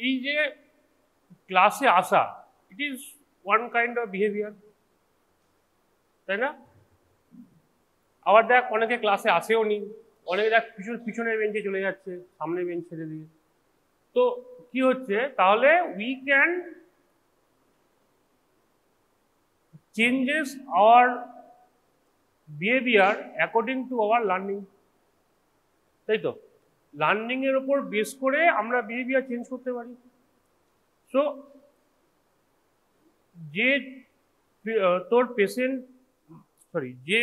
এই যে ক্লাসে আসা, it is one kind of behaviour, তাই না? আবার দেখ অনেকে ক্লাসে আসেও নি, অনেকে দেখ পিছনের বেঞ্চে চলে যাচ্ছে, সামনের বেঞ্চ ছেড়ে দিয়ে। তো কি হচ্ছে তাহলে, we can changes our behaviour according to our learning, তাই তো? লার্নিং এর উপর বেস করে আমরা বিহেভিয়ার চেঞ্জ করতে পারি। সো যে তোর পেশেন্ট, সরি, যে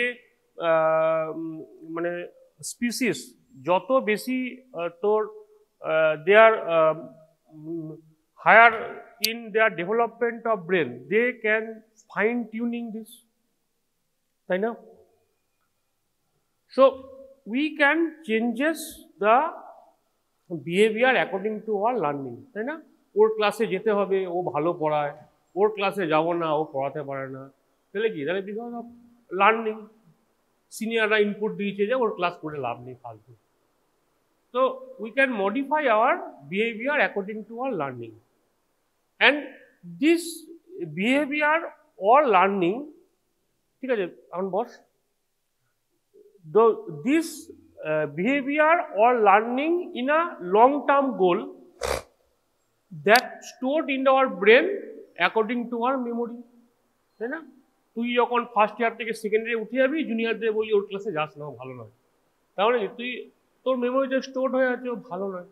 মানে স্পিসিস যত বেশি তোর their higher in their development of brain, they can fine tuning this, তাই না? So we can changes the behaviour according to our learning, তাই না? ওর ক্লাসে যেতে হবে, ও ভালো পড়ায়, ওর ক্লাসে যাব না, ও পড়াতে পারে না, তাহলে কি? তাহলে বিকজ অফ লার্নিং, সিনিয়ররা ইনপুট দিয়েছে যে ওর ক্লাস করে লাভ নেই, ফালতু। তো we can modify our behaviour according to our learning, and this behaviour or learning, ঠিক আছে এখন বস, this behavior or learning in a long term goal that stored in our brain according to our memory, তাই না? তুই যখন first year থেকে second ইয়ারে উঠে যাবি, জুনিয়রদের বলি ওর ক্লাসে যাস না, ভালো নয়, তাহলে তুই তোর মেমোরিতে স্টোর হয়ে আছে ও ভালো নয়,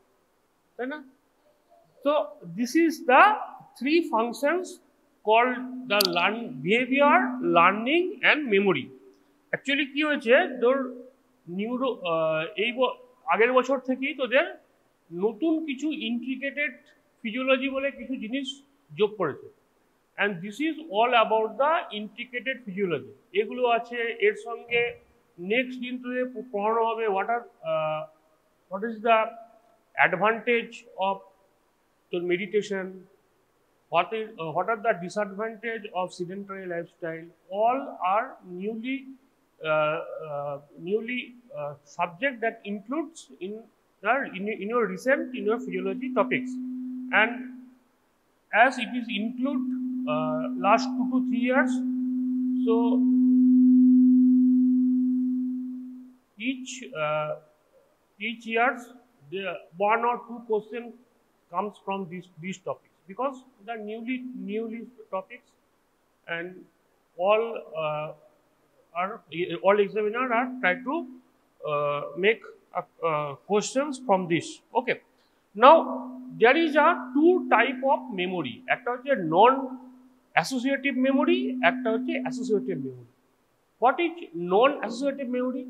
তাই না? তো this is the three functions called the behaviour, learning and memory. Actually কি হয়েছে, তোর নিউরো এই আগের বছর থেকেই তোদের নতুন কিছু ইন্টিগ্রেটেড ফিজিওলজি বলে কিছু জিনিস যোগ করেছে, and this is all about the integrated physiology. এগুলো আছে, এর সঙ্গে নেক্সট দিন তোদের পড়ানো হবে what is the advantage of তোর meditation, what are the disadvantage of sedentary lifestyle. All are newly subject that includes in your recent in your physiology topics, and as it is include last 2 to 3 years, so each years the 1 or 2 question comes from these topics, because the newly topics, and all examiner are try to make questions from this. Okay, now there is a two type of memory, একটা হচ্ছে non associative memory, একটা হচ্ছে associative memory. What is non associative memory?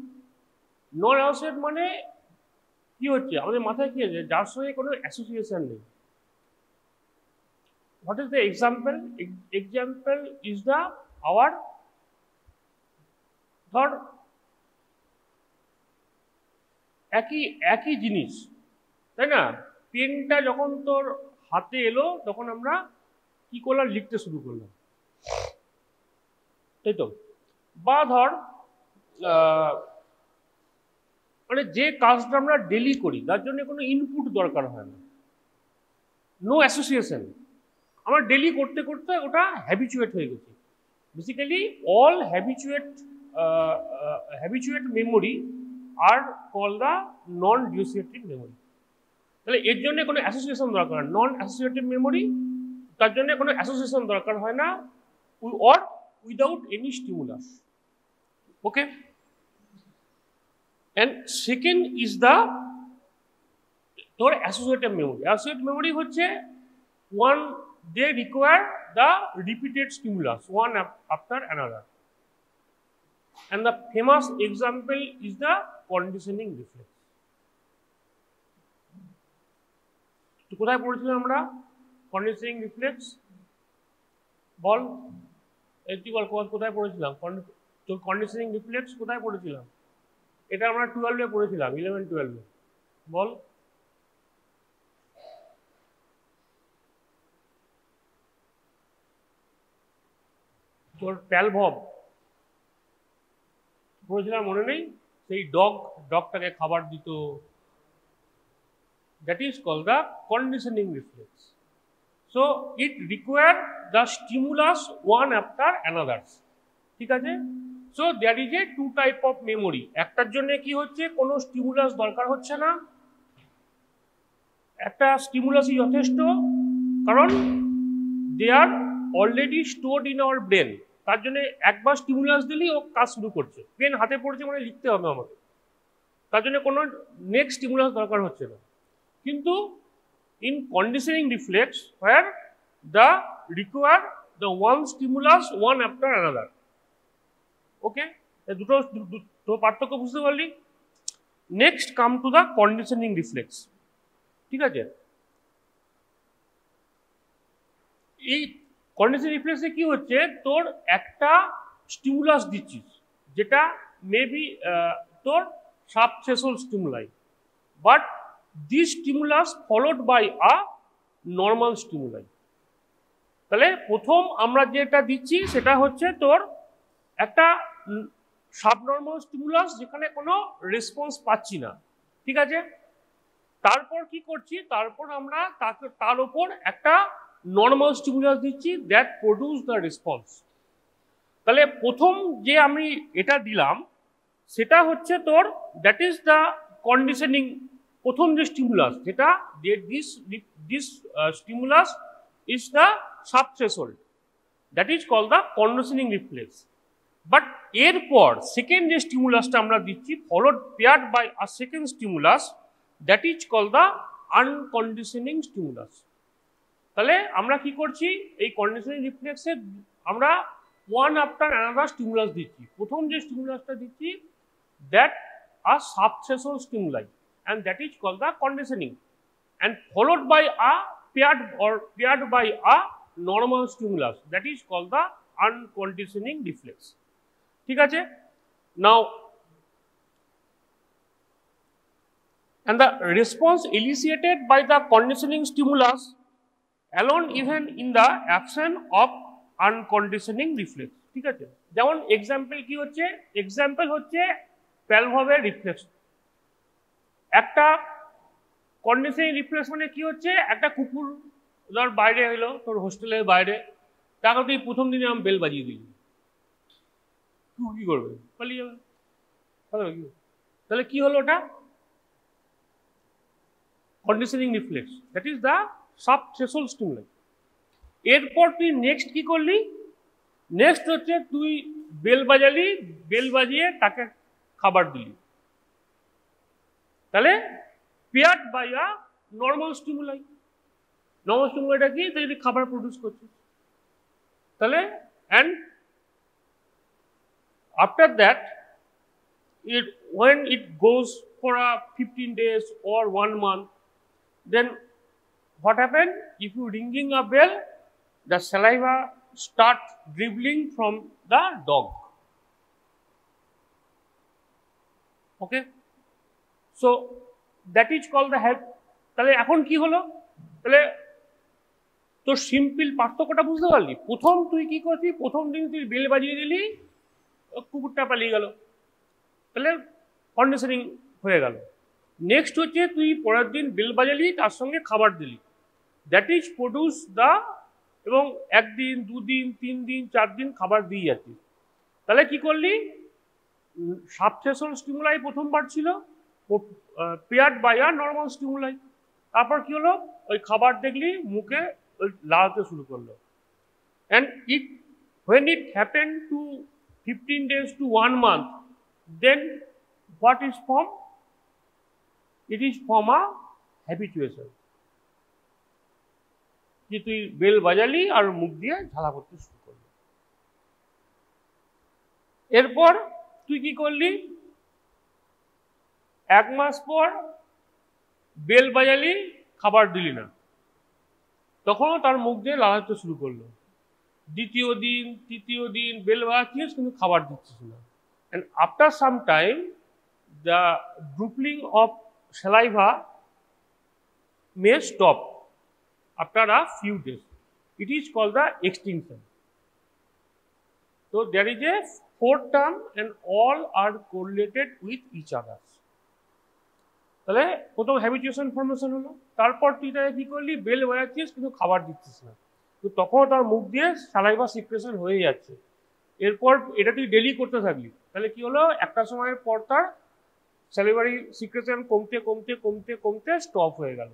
non associative মানে কি হচ্ছে, আমাদের মাথায় কি আছে, যার সঙ্গে কোনো অ্যাসোসিয়েশন নেই। What is the example? Example is the our ধর একই জিনিস, তাই না? পেনটা যখন তোর হাতে এলো তখন আমরা কি করলাম, লিখতে শুরু করলাম, তাই তো? বা ধর মানে যে কাজটা আমরা ডেলি করি তার জন্য কোনো ইনপুট দরকার হয় না, নো অ্যাসোসিয়েশন, আমরা ডেলি করতে করতে ওটা হ্যাবিচুয়েট হয়ে গেছে। Basically all habituate memory are call the non dissociative memory. তাহলে এর জন্য কোনো অ্যাসোসিয়েশন দরকার হয়, নন অ্যাসোসিয়েটিভ মেমোরি, তার জন্য কোনো অ্যাসোসিয়েশন দরকার হয় না, or without any stimulus. Okay, and second is the তোর associative memory. Associative memory হচ্ছে one, they require the repeated stimulus one after another, and the famous example is the conditioning reflex. তো কোথায় পড়েছিলাম আমরা conditioning reflex? বল একটু বল, কোথায় পড়েছিলাম তোর কন্ডিশনিং রিফ্লেক্স? কোথায় পড়েছিলাম এটা? আমরা 12-এ পড়েছিলাম, 11-12-এ। বল, তোর প্যালভব পড়েছিলাম, মনে নেই? সেই ডগটাকে খাবার দিত, that is called the conditioning reflex. So it require the stimulus one after another. ঠিক আছে? So there is a two type of memory. একটার জন্য কি হচ্ছে, কোনো স্টিমুলাস দরকার হচ্ছে না, একটা স্টিমুলাসই যথেষ্ট, কারণ they are already stored in our brain. তার জন্য একবার স্টিমুলাস দিলেই ও কাজ শুরু করছে, পেন হাতে পড়ছে মানে লিখতে হবে আমাকে, তার জন্য কোনো নেক্সট স্টিমুলাস দরকার হচ্ছে না। কিন্তু in conditioning reflex where the require the one stimulus one after another. Okay, দুটো পার্থক্য বুঝতে পারলি। Next come to the conditioning reflex. ঠিক আছে, এই কন্ডিশনিং রিফ্লেক্সে কি হচ্ছে, তোর একটা স্টিমুলাস দিচ্ছিস যেটা মেবি তোর sub threshold stimuli, but this stimulus followed by a normal stimuli. তাহলে প্রথম আমরা যেটা দিচ্ছি সেটা হচ্ছে তোর একটা সাবনর্মাল স্টিমুলাস যেখানে কোনো রেসপন্স পাচ্ছি না। ঠিক আছে, তারপর কি করছি, তারপর আমরা তার উপর একটা নর্মাল স্টিমুলাস দিচ্ছি দ্যাট প্রডিউস দ্য রেসপন্স। তাহলে প্রথম যে আমি এটা দিলাম সেটা হচ্ছে তোর দ্যাট ইজ দ্য কন্ডিশনিং, প্রথম যে স্টিমুলাস যেটা this stimulus is the sub threshold, that is called the conditioning reflex. But এরপর সেকেন্ড যে স্টিমুলাসটা আমরা দিচ্ছি followed paired by a second stimulus, that is called the unconditioning stimulus. তাহলে আমরা কি করছি, এই কন্ডিশনিং রিফ্লেক্সে আমরা ওয়ান আফটার অ্যানাদার স্টিমুলাস দিচ্ছি। প্রথম যে স্টিমুলাসটা দিচ্ছি that a sub threshold stimuli, and that is called the conditioning, and followed by a paired by a normal stimulus, that is called the unconditioning reflex. ঠিক আছে, now and the response elicited by the conditioning stimulus alone even in the absence of unconditioning reflex. ঠিক আছে, যেমন example কি হচ্ছে, example হচ্ছে প্যালভোভের reflex. একটা conditioning reflex মানে কি হচ্ছে, একটা কুকুর ধর বাইরে এলো তোর হোস্টেলের বাইরে, তাকে তুই প্রথম দিনে আমি বেল বাজিয়ে দিলি, কুকুর কি করবে, পালিয়ে যাবে। তাহলে কি হলো, ওটা conditioning reflex, that is the sub threshold stimuli. এরপর তুই নেক্সট কি করলি, নেক্সট হচ্ছে তুই বেল বাজালি, বেল বাজিয়ে তাকে খাবার দিলি, তাহলে paired by a normal stimuli. Normal স্টিমুলাইটা কি, যদি খাবার প্রডিউস করছে, তাহলে and after that when it goes for a 15 days or 1 month, then what happened, if you ringing a bell, the saliva start dribbling from the dog. Okay, so that is called the help. তাহলে এখন কি হলো, তাহলে তোর simple পার্থক্যটা বুঝতে পারলি। প্রথম তুই কি করছি, প্রথম দিন তুই বেল বাজিয়ে দিলি, কুকুরটা পালিয়ে গেল, তাহলে কন্ডিশনিং হয়ে গেল। নেক্সট হচ্ছে তুই পরের দিন বেল বাজালি, তার সঙ্গে খাবার দিলি, দ্যাট ইজ প্রডিউস দ্য, এবং একদিন 2 দিন 3 দিন 4 দিন খাবার দিয়ে যাচ্ছিস, তাহলে কি করলি, সাব থ্রেশহোল্ড স্টিমুলাই প্রথমবার ছিল, paired by a normal stimuli. তারপর কি হলো, ওই খাবার দেখলি মুখে ওই লাগাতে শুরু করলো, and it when it happened to 15 days to 1 month, then what is formed, it is from a habituation, যে তুই বেল বাজালি আর মুখ দিয়ে ঝালা করতে শুরু করলি। এরপর তুই কি করলি, 1 মাস পর বেল বাজালি, খাবার দিলি না, তখনও তার মুখ দিয়ে লাগাতে শুরু করলো। দ্বিতীয় দিন, তৃতীয় দিন বেল বাজাচ্ছিস কিন্তু খাবার দিচ্ছিস না, and after some time the dribbling of saliva may stop after a few days. It is called the extinction. So there is a 4th term and all are correlated with each other. তাহলে প্রথম হ্যাবিচুয়েশন formation হলো, তারপর তুই তাকে কি করলি, bell বাজাচ্ছিস কিন্তু খাবার দিচ্ছিস না, তো তখন তার মুখ দিয়ে সালাইভা সিক্রেশন হয়ে যাচ্ছে। এরপর এটা তুই ডেলি করতে থাকলি, তাহলে কি হলো, একটা সময়ের পর তার স্যালিভারি সিক্রেশন কমতে কমতে কমতে কমতে স্টপ হয়ে গেল,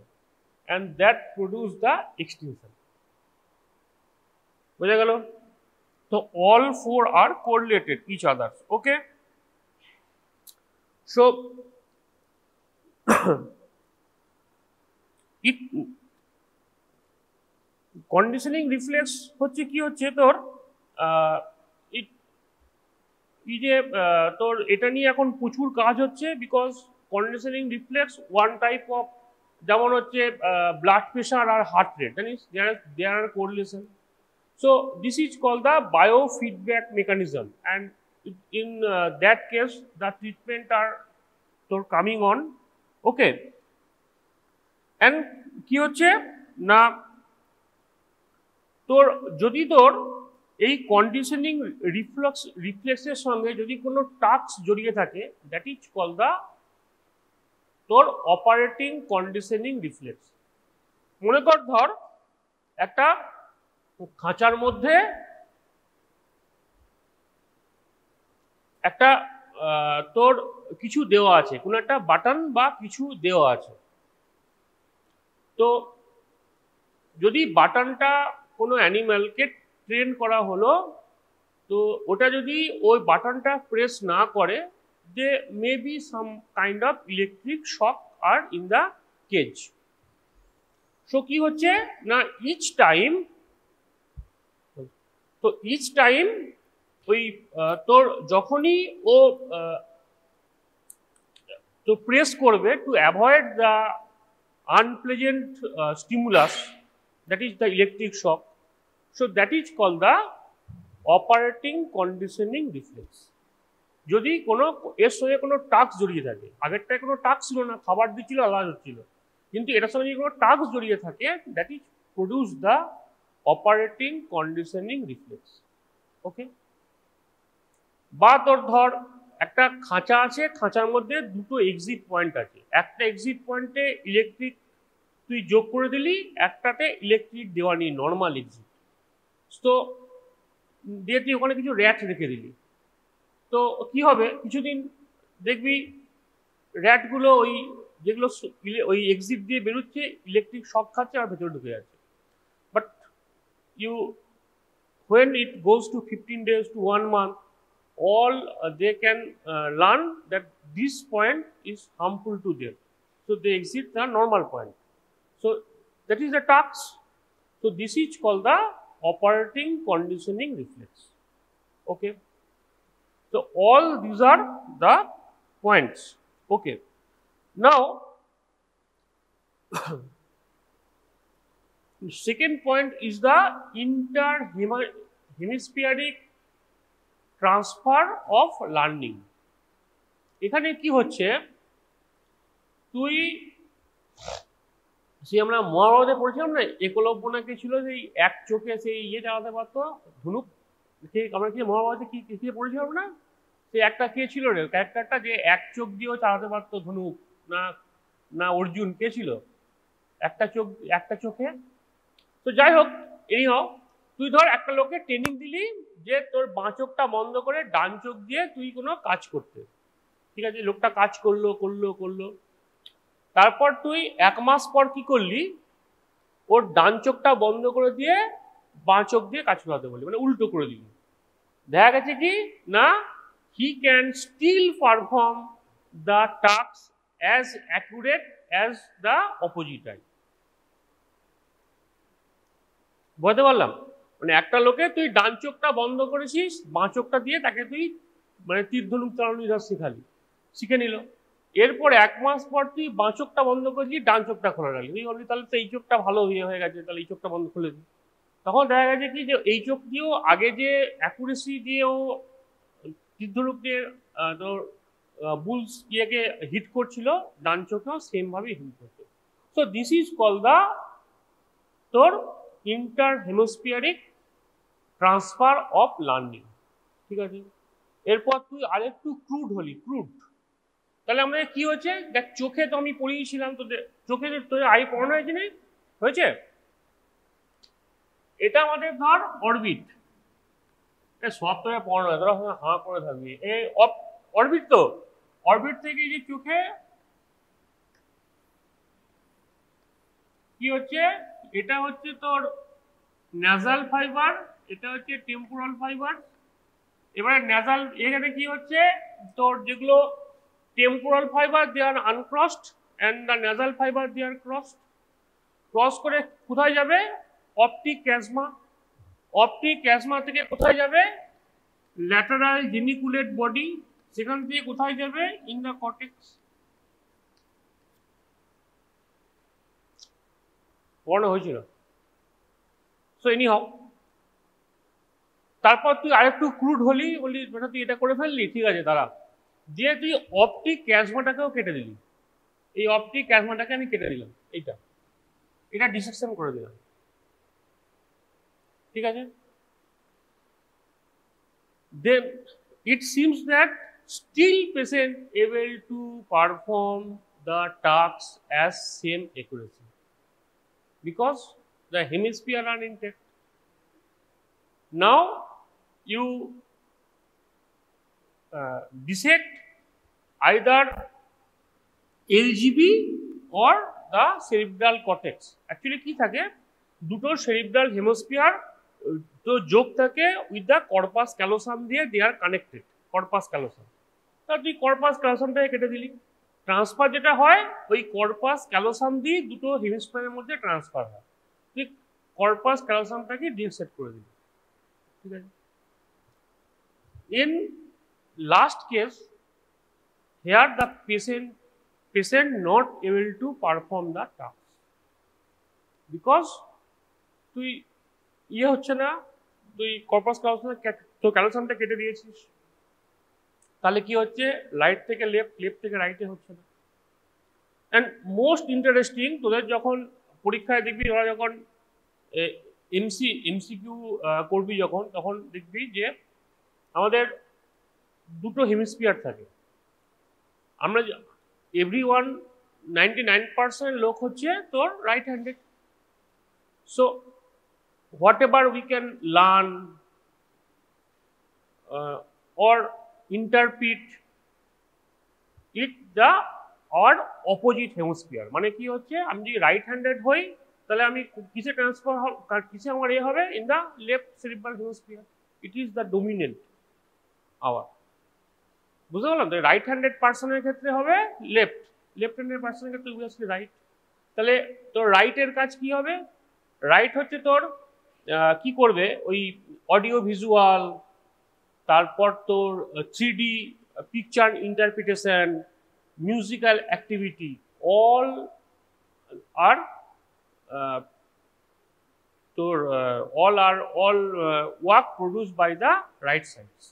and that produce the extinction. বোঝা গেল? তো all four are correlated each other. Okay, so it conditioning reflex হচ্ছে কি হচ্ছে তোর এই যে তোর এটা নিয়ে এখন প্রচুর কাজ হচ্ছে, because conditioning reflex one type of, যেমন হচ্ছে ব্লাড প্রেশার আর হার্ট রেট, জানিস দেয়ার আর correlation. So this is called the biofeedback mechanism, and in that case the treatment are coming on. Okay, and কি হচ্ছে না, তোর যদি তোর এই কন্ডিশনিং রিফ্লেক্সের সঙ্গে যদি কোনো টাস্ক জড়িয়ে থাকে, দ্যাট ইজ কল দ্য তোর অপারেটিং কন্ডিশনিং রিফ্লেক্স. মনে কর ধর একটা খাঁচার মধ্যে একটা তোর কিছু দেওয়া আছে, কোনো একটা বাটন বা কিছু দেওয়া আছে, তো যদি বাটনটা কোনো অ্যানিম্যালকে ট্রেন করা হলো, তো ওটা যদি ওই বাটনটা প্রেস না করে, they may be some kind of electric shock are in the cage. So কি হচ্ছে না, ইচ টাইম ওই তোর যখনই ও তো প্রেস করবে to avoid the unpleasant stimulus, that is the electric shock. So that is call the operating conditioning reflex. যদি কোনো এর সঙ্গে কোনো টাস্ক জড়িয়ে থাকে, আগেরটায় কোনো টাস্ক ছিল না, খাবার দিচ্ছিল, আলাদা হচ্ছিল, কিন্তু এটার সঙ্গে যদি কোনো টাস্ক জড়িয়ে থাকে, that is produce the operating conditioning reflex. Okay, বা তোর ধর একটা খাঁচা আছে, খাঁচার মধ্যে দুটো এক্সিট পয়েন্ট আছে, একটা এক্সিট পয়েন্টে ইলেকট্রিক তুই যোগ করে দিলি, একটাতে ইলেকট্রিক দেওয়া নেই, নর্মাল এক্সিট, তো দিয়ে তুই ওখানে কিছু র্যাট রেখে দিলি, তো কি হবে, কিছুদিন দেখবি র্যাটগুলো ওই যেগুলো ওই এক্সিট দিয়ে বেরোচ্ছে, ইলেকট্রিক শক খাচ্ছে আর ভেতরে ঢুকে যাচ্ছে. But when it goes to 15 days to 1 month, all they can learn that this point is harmful to them, so they exit the normal point. So that is the task. So this is called the operating conditioning reflex. Okay, so all these are the points. Okay, now second point is the interhemispheric transfer of learning. এখানে কি হচ্ছে, তুই সেই আমরা মহাভারতে পড়েছিলাম না, একলব্য নাকি ছিল যে এক চোখে সেই চালাতে পারতো ধনুক, আমরা কি মহাভারতে কি পড়েছিলাম না, সে একটা কে ছিল রে ক্যারেক্টারটা, যে এক চোখ দিয়েও চালাতে পারতো ধনুক, না অর্জুন কে ছিল, একটা চোখে. তো যাই হোক, এনিহাও তুই ধর একটা লোকে ট্রেনিং দিলি যে তোর বাঁ চোখটা বন্ধ করে ডান চোখ দিয়ে তুই কোনো কাজ করতে, ঠিক আছে, লোকটা কাজ করলো, তারপর তুই 1 মাস পর কি করলি, ওর ডান চোখটা বন্ধ করে দিয়ে বাঁ চোখ দিয়ে কাজ করাতে বললি, মানে উল্টো করে দিলি. দেখা গেছে কি না, he can still perform the task as accurate as the opposite eye. বুঝতে পারলাম? মানে একটা লোকে তুই ডান চোখটা বন্ধ করেছিস, বাঁ চোখটা দিয়ে তাকে তুই মানে তীর ধনুক চালানো শিখে নিল. এরপর 1 মাস পর তুই বাঁ চোখটা বন্ধ করেছিস, ডান চোখটা খোলা রাখলি, তুই বলবি তাহলে তো এই চোখটা ভালো হয়ে গেছে, তাহলে এই চোখটা বন্ধ খুলে দিই. তখন দেখা গেছে কি যে এই চোখ দিয়েও আগে যে অ্যাকুরেসি দিয়েও তীর ধনুক দিয়ে তোর বুলস ইয়েকে হিট করছিল, ডান চোখেও সেম ভাবে হিট করতো. So this is call the তোর ইন্টারহেমিস্ফিয়ারিক ট্রান্সফার অফ লার্নিং. ঠিক আছে, এরপর তুই আরেকটু ক্রুড হলি. তাহলে আমাদের কি হচ্ছে, দেখ চোখে তো আমি পড়িয়েছিলাম, তো চোখে তোদের আই পড়ানো হয়েছে না, হয়েছে? এটা আমাদের ধর অরবিট, সব তোরা পড়ানো হয়, তোরা হাঁ করে থাকবি, এই অরবিট, তো অরবিট থেকে যে চোখে কি হচ্ছে, এটা হচ্ছে তোর ন্যাজাল ফাইবার, এটা হচ্ছে টেম্পোরাল ফাইবার। এবারে ন্যাজাল এখানে কি হচ্ছে, তোর যেগুলো temporal fibre they are uncrossed and the nasal fibre they are crossed. Cross করে কোথায় যাবে, অপটিক ক্যাজমা, অপটিক ক্যাজমা থেকে কোথায় যাবে, ল্যাটারাল জেনিকুলেট বডি, সেখান থেকে কোথায় যাবে, ইন দ্য কর্টেক্স। পড়ানো হয়েছিল। সো এনি হাউ, তারপর তুই আরেকটু ক্রুড হলি, বলি বেটা তুই এটা করে ফেললি, ঠিক আছে দাঁড়া, দিয়ে তুই অপটিক ক্যাজমাটাকেও কেটে দিলি, এই অপটিক ক্যাজমাটাকে আমি কেটে দিলাম, এটা ডিসেকশন করে দিলাম, ঠিক আছে। Then it seems that still patient able to perform the task as same accuracy because the hemisphere are intact. Now you dissect either LGB or the cerebral cortex. Actually কি থাকে, দুটো cerebral hemisphere তো যোগ থাকে with the corpus callosum দিয়ে, দে are connected, corpus callosum. তা তুই corpus ক্যালোসামটাকে কেটে দিলি, ট্রান্সফার যেটা হয় ওই কর্পাস ক্যালোসাম দিয়ে দুটো হেমিস্ফিয়ারের মধ্যে ট্রান্সফার হয়, তুই কর্পাস ক্যালোসামটাকে ডিসেক্ট করে দিলি, ঠিক আছে। In last case here the patient not able to perform the task because তুই ইয়ে হচ্ছে না, তুই কর্পাস ক্যালোসামটা কেটে দিয়েছিস, তাহলে কি হচ্ছে, রাইট থেকে লেফট, লেফট থেকে রাইটে হচ্ছে না। অ্যান্ড মোস্ট ইন্টারেস্টিং, তোদের যখন পরীক্ষায় দেখবি, তোরা যখন এমসিকিউ করবি যখন, তখন দেখবি যে আমাদের দুটো হেমিস্ফিয়ার থাকে। আমরা এভরিওয়ান 99% লোক হচ্ছে তোর right handed. So whatever we can learn or interpret it the or opposite hemisphere, মানে কি হচ্ছে, আমি যদি রাইট হ্যান্ডেড হই তাহলে আমি কিসে ট্রান্সফার কিসে আমার এ হবে, in the left cerebral hemisphere, it is the dominant our. বুঝতে পারলাম? তো রাইট হ্যান্ডেড পার্সনের ক্ষেত্রে হবে লেফট, লেফট হ্যান্ডেড পার্সনের ক্ষেত্রে অবভিয়াসলি রাইট। তাহলে তোর রাইটের কাজ কি হবে, রাইট হচ্ছে তোর কি করবে, ওই অডিও ভিজুয়াল, তারপর তোর 3D picture interpretation, musical activity, all are তোর all work produced by the right sides.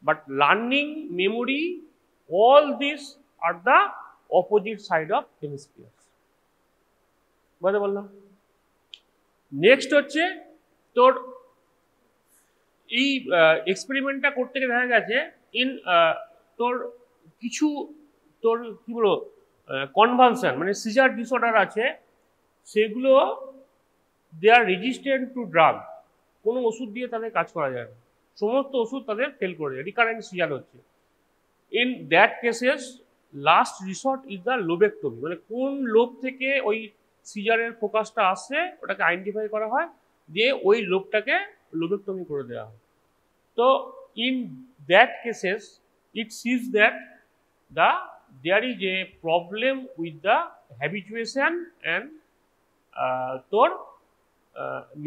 But learning, memory, all these are the opposite side of hemispheres. বুঝতে পারলাম? নেক্সট হচ্ছে তোর এই এক্সপেরিমেন্টটা করতে গিয়ে দেখা গেছে তোর কিছু তোর কি বলবো কনভালশন, মানে সিজার ডিসঅর্ডার আছে, সেগুলো দে আর রেজিস্ট্যান্ট টু ড্রাগ, কোনো ওষুধ দিয়ে তাদের কাজ করা যায় না, সমস্ত ওষুধ তাদের ফেল করে দেয়, রিকারেন্ট সিজার হচ্ছে। In that cases last resort is the lobectomy, মানে কোন লোব থেকে ওই সিজারের ফোকাসটা আসছে ওটাকে আইডেন্টিফাই করা হয়, দিয়ে ওই লোবটাকে লোবেক্টমি করে দেওয়া হয়। তো in that cases it sees that there is a problem with the habituation and তোর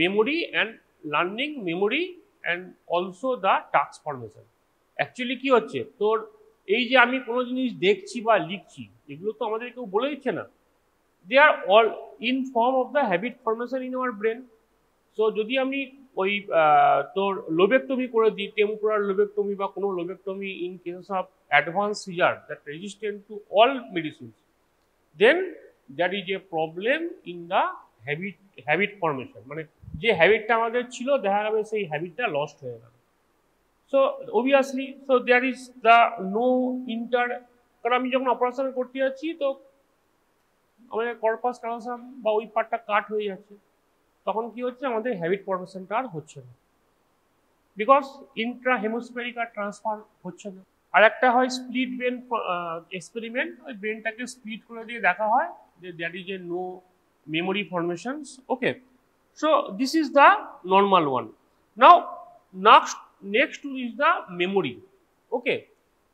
memory and learning, memory and also the task formation. Actually কি হচ্ছে তোর, এই যে আমি কোনো জিনিস দেখছি বা লিখছি, এগুলো তো আমাদের কেউ বলে দিচ্ছে না, they are all in form of the habit formation in our brain. So যদি আমি ওই তোর লোবেক্টমি করে দিই, টেম্পোরাল লোবেক্টমি বা কোনো lobectomy in cases of advance seizure that resistant to all medicines, then that is a problem in the habit formation, মানে যে হ্যাবিটটা আমাদের ছিল দেখা যাবে সেই হ্যাবিটটা লস্ট হয়ে গেল। So obviously, so there is the no কারণ আমি যখন অপারেশন করতে যাচ্ছি তো আমাদের কর্পাস ক্যালোসাম বা ওই পার্টটা কাট হয়ে যাচ্ছে, তখন কি হচ্ছে আমাদের হ্যাবিট ফর্মেশনটা আর হচ্ছে না, বিকজ ইন্ট্রা হেমোস্ফেরিক আর ট্রান্সফার হচ্ছে না। আর একটা হয় স্প্লিট ব্রেন এক্সপেরিমেন্ট, ওই ব্রেনটাকে স্প্লিট করে দিয়ে দেখা হয় যে that is a no memory formations. Okay, so this is the normal one. Now next is the memory. Okay,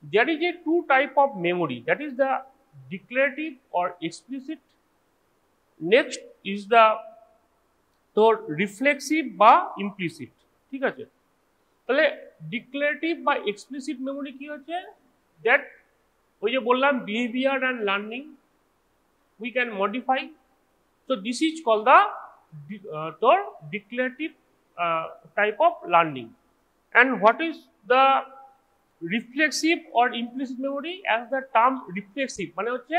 there is a two type of memory, that is the declarative or explicit. Next is the তোর reflexive বা implicit. ঠিক আছে, তাহলে declarative বা explicit memory কি হচ্ছে, that ওই যে বললাম behaviour and learning we can modify, so this is called the declarative type of learning. And what is the reflexive or implicit memory? As the term reflexive মানে হচ্ছে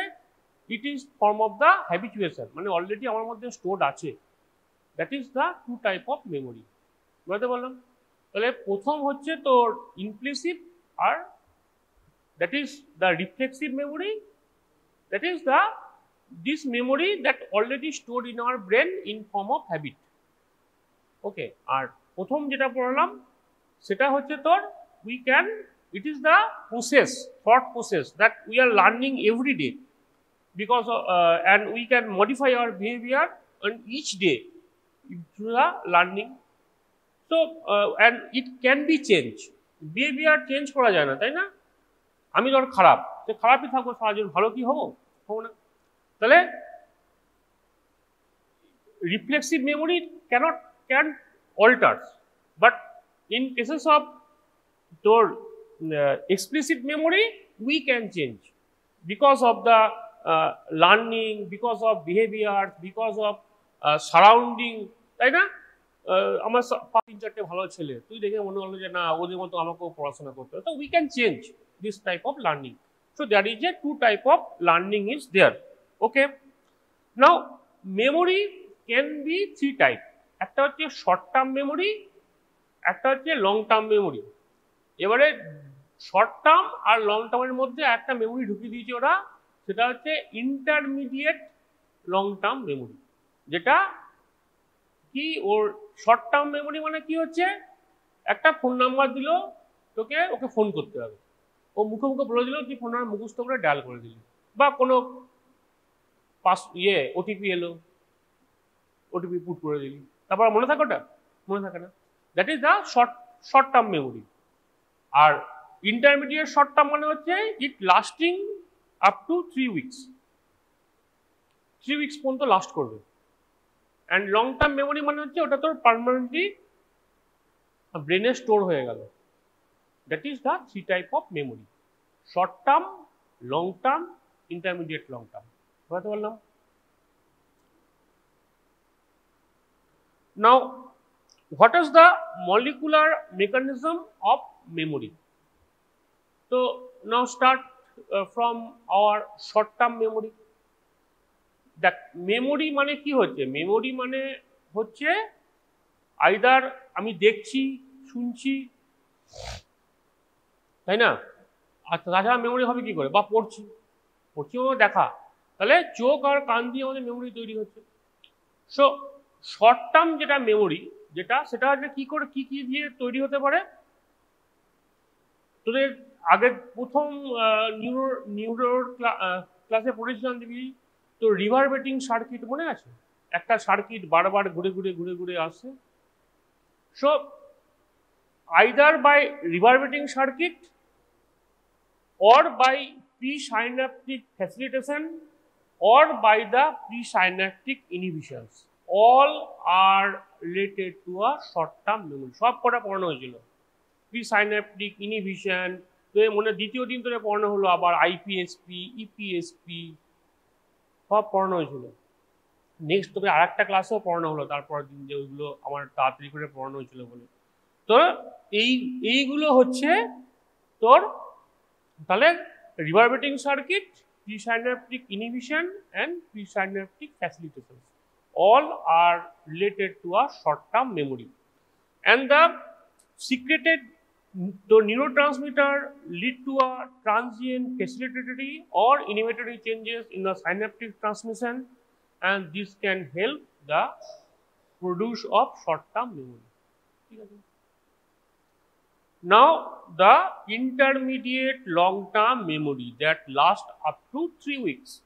it is form of the habituation, মানে already আমার মধ্যে stored আছে, that is the two type of memory. বুঝতে বললাম? তাহলে প্রথম হচ্ছে তোর implicit R that is the reflexive memory, that is the this memory that already stored in our brain in form of habit. Okay, আর প্রথম যেটা পড়লাম সেটা হচ্ছে তোর we can, it is the process, thought process that we are learning every day, because and we can modify our behavior on each day through the learning. So and it can be changed, behavior change করা যায় না, তাই না? আমি ধর খারাপ, তো খারাপই থাকবো সারা জীবন, ভালো কি হবো? হবো না। তাহলে reflexive memory can alter, but in cases of your explicit memory we can change because of the learning, because of behavior, because of surrounding, তাই না? আমার 3-4টে ভালো ছেলে, তুই দেখে মনে হলো যে না ওদের মতো আমাকেও পড়াশোনা করতে হবে, তো we can change this type of learning. So there is a two type of learning is there. Okay, now memory can be three type, একটা হচ্ছে শর্ট টার্ম মেমোরি, একটা হচ্ছে লং টার্ম মেমোরি। এবারে শর্ট টার্ম আর long টার্মের মধ্যে একটা memory ঢুকিয়ে দিয়েছে ওরা, সেটা হচ্ছে ইন্টারমিডিয়েট লং টার্ম মেমোরি। যেটা কি ওর শর্ট টার্ম মেমোরি মানে কি হচ্ছে, একটা ফোন নাম্বার দিল তোকে, ওকে ফোন করতে হবে, ও মুখে মুখে বলে দিল, তুই ফোন নাম্বার মুখস্থ করে ডায়াল করে দিলি, বা কোনো ওটিপি এলো, ওটিপি পুট করে দিলি, তারপর মনে থাকে ওটা? মনে থাকে না। That is the short term memory. আর ইন্টারমিডিয়েট শর্ট টার্ম মানে হচ্ছে it lasting up to 3 weeks, 3 weeks পর্যন্ত লাস্ট করবে। অ্যান্ড লং টার্ম মেমোরি মানে হচ্ছে ওটা তোর পার্মানেন্টলি ব্রেনে স্টোর হয়ে গেল। That is the three type of memory: short term, long term, intermediate long term. বুঝতে পারলাম? Now, what is the molecular mechanism of memory? So now start from our short-term memory. That memory মানে কি হচ্ছে? Memory মানে হচ্ছে either আমি দেখছি, শুনছি, তাই না? আর তাছাড়া মেমোরি হবে কি করে? বা পড়ছি দেখা, তাহলে চোখ আর কান দিয়ে আমাদের মেমোরি তৈরি হচ্ছে। সো শর্ট টার্ম যেটা মেমোরি, যেটা সেটা হচ্ছে কি করে কি কি দিয়ে তৈরি হতে পারে। তোদের আগে প্রথম নিউরো ক্লাসে পড়েছিলাম দেখবি, তো রিভারবেটিং সার্কিট মনে আছে? একটা সার্কিট বারবার ঘুরে ঘুরে ঘুরে ঘুরে আসছে। So either by reverberating circuit or by presynaptic facilitation or by the presynaptic inhibitions, all are related to a short term memory. সব কটা পড়ানো হয়েছিল। প্রিসাইন্যাপটিক ইনহিবিশন তো মনে দ্বিতীয় দিন ধরে পড়ানো হলো, আবার আইপিএসপি, ইপিএসপি সব পড়ানো হয়েছিল। নেক্সট তোকে আর একটা ক্লাসেও পড়ানো হলো তারপর দিন, যে ওইগুলো আমার তাড়াতাড়ি করে পড়ানো হয়েছিল বলে। তো এইগুলো হচ্ছে তোর তাহলে রিভারবেটিং circuit, presynaptic inhibition and presynaptic facilitation, all are related to a short term memory. And the secreted The neurotransmitter lead to a transient facilitatory or inhibitory changes in the synaptic transmission, and this can help the produce of short-term memory. Now, the intermediate long-term memory that lasts up to 3 weeks.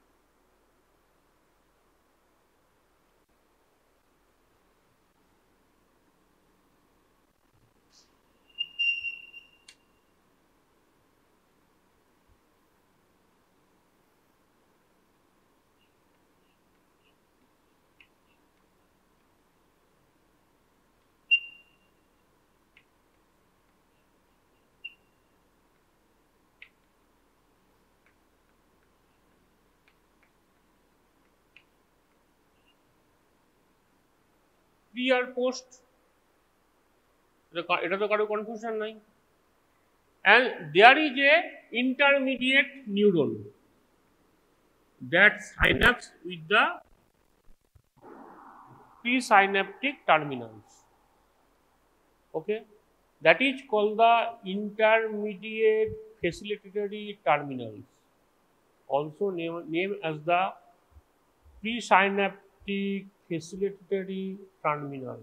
Pre or post, এটা তো কারো confusion নাই। And there is a intermediate neuron that synapse with the presynaptic terminals. Okay, that is called the intermediate facilitatory terminals, also named as the presynaptic facilitatory terminal.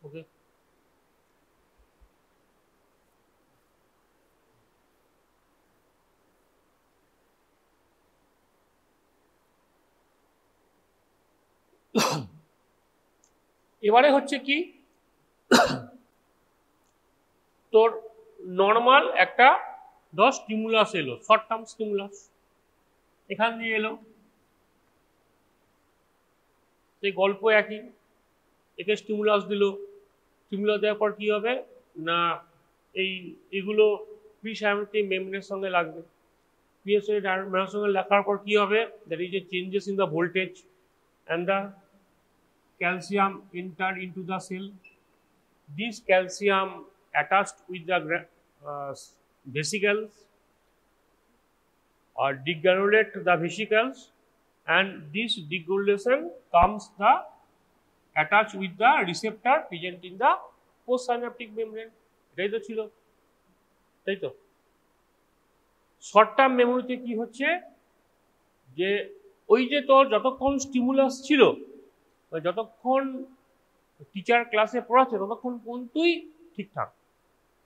Okay. এবারে হচ্ছে কি, তোর normal একটা 10 stimulus এলো, short term stimulus এখান দিয়ে এলো, সেই গল্প একই, একে স্টিমুলাস দিল, স্টিমুলাস দেওয়ার পর কি হবে না এইগুলো প্রিসাইন্যাপটিক মেমব্রেনের সঙ্গে লাগবে, মেমব্রেনের সঙ্গে লাগার পর কি হবে, that is A changes in the voltage and the calcium entered into the cell. This calcium attached with the vesicles or degranulate the vesicles, and this degranulation comes the attached with the receptor present in the postsynaptic membrane. এটাই তো ছিল, তাই তো। Short term মেমোরিতে কি হচ্ছে যে ওই যে তোর যতক্ষণ স্টিমুলাস ছিল, যতক্ষণ টিচার ক্লাসে পড়াচ্ছে ততক্ষণ পর্যন্তই ঠিকঠাক,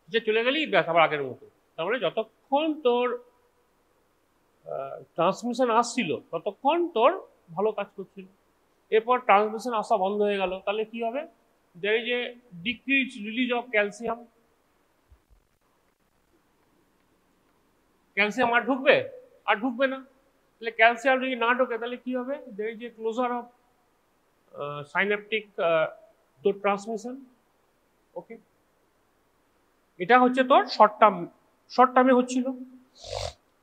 টিচার চলে গেলেই ব্যাস আবার আগের মতো। তারপরে যতক্ষণ তোর ট্রান্সমিশন আসছিল ততক্ষণ তোর ভালো কাজ করছিল, এরপর ট্রান্সমিশন আসা বন্ধ হয়ে গেল, তাহলে কি হবে, there is a decrease release of calcium. Calcium আর ঢুকবে না, তাহলে ক্যালসিয়াম যদি না ঢোকে তাহলে কি হবে, there is a closure of synaptic তোর ট্রান্সমিশন। ওকে, এটা হচ্ছে তোর শর্ট টার্মে হচ্ছিল।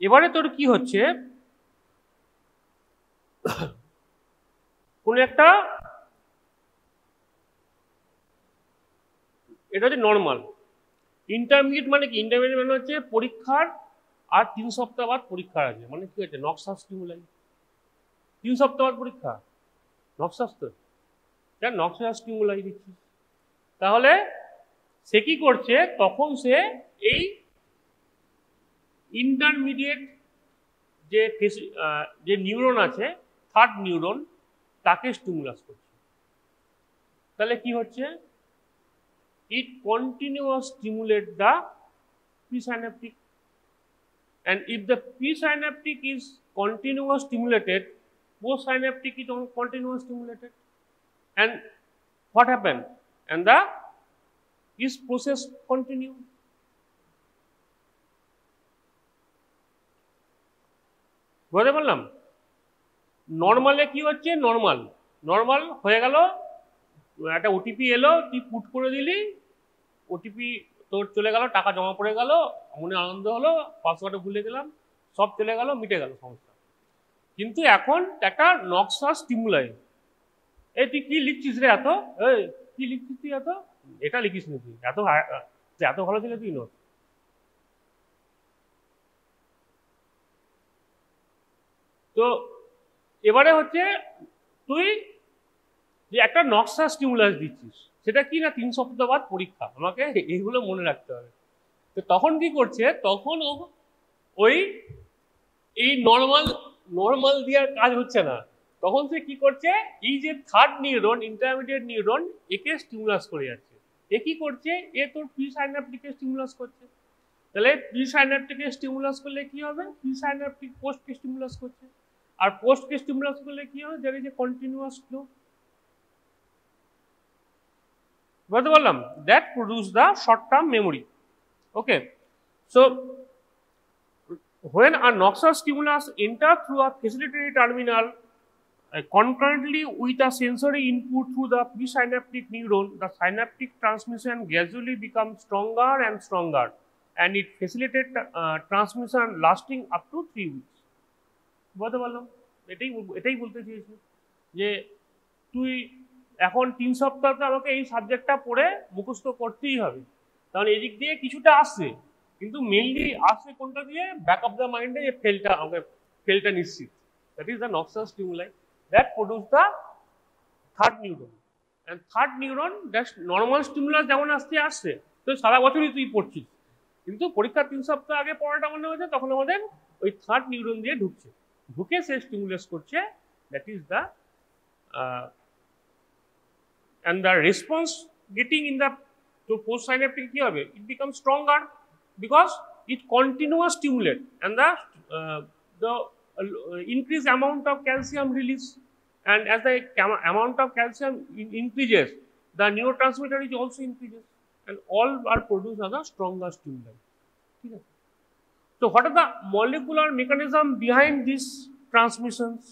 এবারে তোর কি হচ্ছে, কোন একটা, এটা হচ্ছে নর্মাল। ইন্টারমিডিয়েট মানে কি, ইন্টারমিডিয়েট মানে হচ্ছে পরীক্ষার আর 3 সপ্তাহ বাদ পরীক্ষার আছে, মানে কি হচ্ছে নক্সাস স্টিমুলাই, 3 সপ্তাহ বাদ পরীক্ষা, নক্সাস তো নক্সাস স্টিমুলাই দিচ্ছি। তাহলে সে কি করছে, তখন সে এই ইন্টারমিডিয়েট যে নিউরন আছে, থার্ড নিউরন, তাকে স্টিমুলাস করছে। তাহলে কি হচ্ছে, it continuously stimulate the presynaptic, and if the presynaptic is continuously stimulated, postsynaptic is continuously stimulated, and what happened, and the this process continue. বুঝতে পারলাম? নর্মালে কি হচ্ছে, নর্মাল হয়ে গেল, একটা ওটিপি এলো, তুই পুট করে দিলি, ওটিপি তোর চলে গেল, টাকা জমা পড়ে গেল, মনে আনন্দ হলো, পাসওয়ার্ডে ভুলে গেলাম, সব চলে গেল, মিটে গেল সমস্যা। কিন্তু এখন একটা নক্সাস স্টিমুলাই, এই তুই কি লিখছিস রে এত, এই কি লিখছিস তুই এত, এটা লিখিস নি তুই, এত ভালো ছিল তুই নোট। তো এবারে হচ্ছে তুই যে একটা নকশা স্টিমুলাস দিচ্ছিস, সেটা কি না 3 সপ্তাহ বাদ পরীক্ষা, আমাকে এইগুলো মনে রাখতে হবে। তো তখন কি করছে, তখন ওই এই নর্মাল দেওয়ার কাজ হচ্ছে না, তখন সে কি করছে, এই যে থার্ড নিউরন, ইন্টারমিডিয়েট নিউরন, একে স্টিমুলাস করে যাচ্ছে। এ কি করছে, এ তোর প্রি সাইন্যাপটিকে স্টিমুলাস করছে। তাহলে প্রি সাইন্যাপটিকে স্টিমুলাস করলে কি হবে, প্রি সাইন্যাপটিক পোস্টকে স্টিমুলাস করছে, আর পোস্টকে স্টিমুলাস করলে কি হবে, that is A continuous flow. বুঝতে পারলাম? That produce the short term memory. Okay, so when a noxious stimulus enters through a facilitatory terminal concurrently with a sensory input through the presynaptic neuron, the synaptic transmission gradually becomes stronger and stronger, and it facilitates transmission lasting up to 3 weeks. বুঝতে পারলাম? এটাই বলতে চেয়েছি যে তুই এখন 3 সপ্তাহতে আমাকে এই সাবজেক্টটা পড়ে মুখস্থ করতেই হবে, কারণ এদিক দিয়ে কিছুটা আসছে, কিন্তু মেইনলি আসছে কোনটা দিয়ে, ব্যাক অফ দ্য মাইন্ডে যে ফেলটা নিশ্চিত। That is the নক্সাস stimuli that produce the third neuron. And third neuron that normal stimulus যেমন আসছে, তো সারা বছরই তুই পড়ছিস, কিন্তু পরীক্ষার 3 সপ্তাহ আগে পড়াটা মনে হচ্ছে, তখন আমাদের ওই থার্ড নিউরন দিয়ে ঢুকে সে স্টিমুলেট করছে। That is the and the response getting in the to postsynaptic কি হবে, it becomes stronger because it continuous stimulate, and the increased amount of calcium release, and as the amount of calcium increases, the neurotransmitter is also increases, and all are produced as a stronger stimulant. So what are the molecular mechanism behind these transmissions?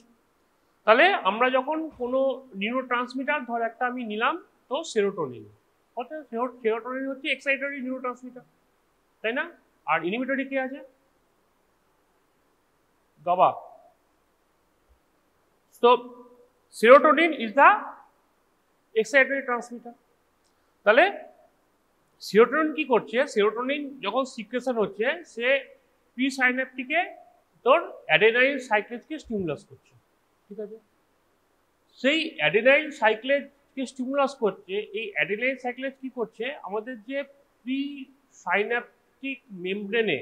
তাহলে আমরা যখন কোনো neurotransmitter, ধর একটা আমি নিলাম, তো serotonin, অর্থাৎ সেরোটোনিন হচ্ছে এক্সাইটরি নিউরোট্রান্সমিটার, তাই না? আর ইনহিবিটরি কে আছে, গাবা। তো সেরোটোনিন ইজ দ্য এক্সাইটরি ট্রান্সমিটার। তাহলে সেরোটোনিন কি করছে, সেরোটোনিন যখন সিক্রেশন হচ্ছে, সে প্রি সাইন্যাপটিকে তোর অ্যাডেনাইল সাইক্লেজকে স্টিমুলাস করছে, ঠিক আছে? সেই অ্যাডেনাইল সাইক্লেজকে স্টিমুলাস করছে। এই অ্যাডেনাইল সাইক্লেজ কি করছে, আমাদের যে প্রি সাইন্যাপটিক মেমব্রেনে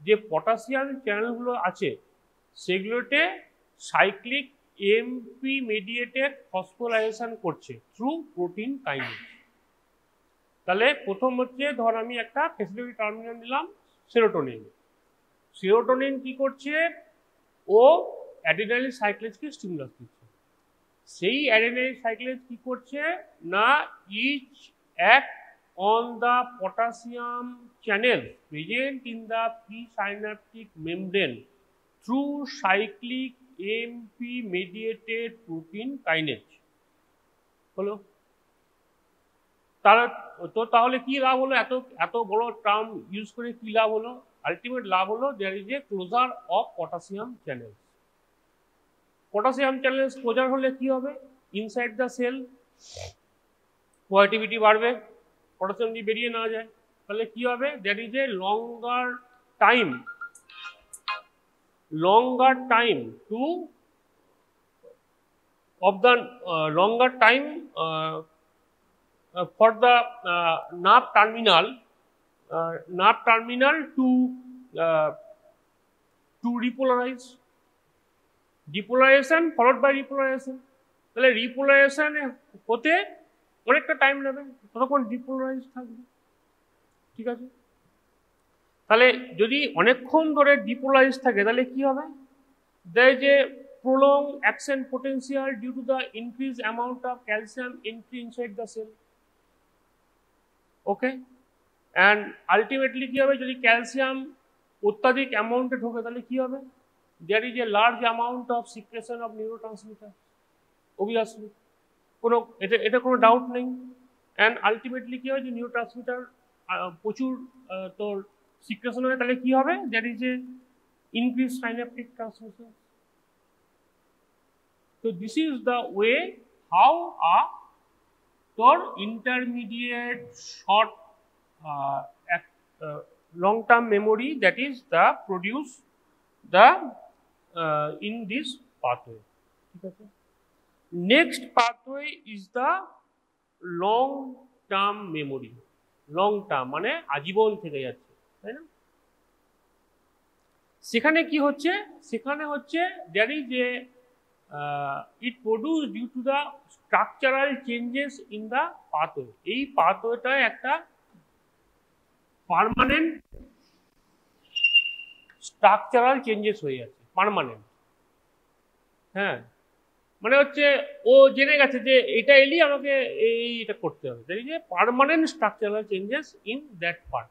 যে পটাশিয়াম চ্যানেলগুলো আছে, সেগুলোতে সাইক্লিক এমপি মেডিয়েটেড ফসফোরাইলেশন করছে থ্রু প্রোটিন কাইনেজ। তাহলে প্রথম হচ্ছে, ধর আমি একটা ফ্যাসিলিটি টার্মিনাল নিলাম সেরোটোনিন। সেরোটোনিন কি করছে, ও অ্যাডেনাইল সাইক্লেজকে স্টিমুলাস দিচ্ছে। সেই অ্যাডেনাইল সাইক্লেজ কি করছে না, each act on the potassium channel present in the presynaptic membrane through cyclic AMP mediated protein kinase. হলো? তাহলে কি লাভ হলো, এত বড় টার্ম ইউজ করে কি লাভ হলো? আলটিমেট লাভ হলো, there is a closure of potassium channel. Potassium channel closure হলে কি হবে, ইনসাইড দ্য সেল কোয়াটিভিটি বাড়বে, পটাশিয়াম যদি বেরিয়ে না যায়, তাহলে কি হবে, that is A longer time to of the longer time for the nerve terminal to repolarize. Depolarization followed by repolarization. তাহলে রিপোলারাইজেশন হতে অনেকটা টাইম নেবে, ততক্ষণ ডিপোলারাইজ থাকবে, ঠিক আছে? তাহলে যদি অনেকক্ষণ ধরে ডিপোলারাইজ থাকে, তাহলে কি হবে, there is a prolonged action potential due to the increased amount of calcium entry inside the cell. Okay, and ultimately কি হবে, যদি ক্যালসিয়াম অত্যাধিক অ্যামাউন্টে ঢোকে, তাহলে কি হবে, there is a large amount of secretion of neurotransmitter, obviously এটা কোনো ডাউট নেই। অ্যান্ড আলটিমেটলি কি হয়, যে নিউরোট্রান্সমিটার প্রচুর তোর সিক্রেশন হয়, তাহলে কি হবে, that is A increase synaptic transmission. So this is the way how a তোর intermediate short long term memory, that is the produce the in this pathway. ঠিক আছে, next pathway is the long term memory. long term মানে আজীবন থেকে যাচ্ছে, তাই না? সেখানে কি হচ্ছে, সেখানে হচ্ছে there is a it produced due to the structural changes in the pathway. এই পাথওয়েটা একটা পার্মানেন্ট স্ট্রাকচারাল চেঞ্জেস হয়ে যাচ্ছে, পার্মানেন্ট। হ্যাঁ, মানে হচ্ছে ও জেনে গেছে যে এটা এলি আমাকে এইটা করতে হবে, that is a permanent structural changes in that part.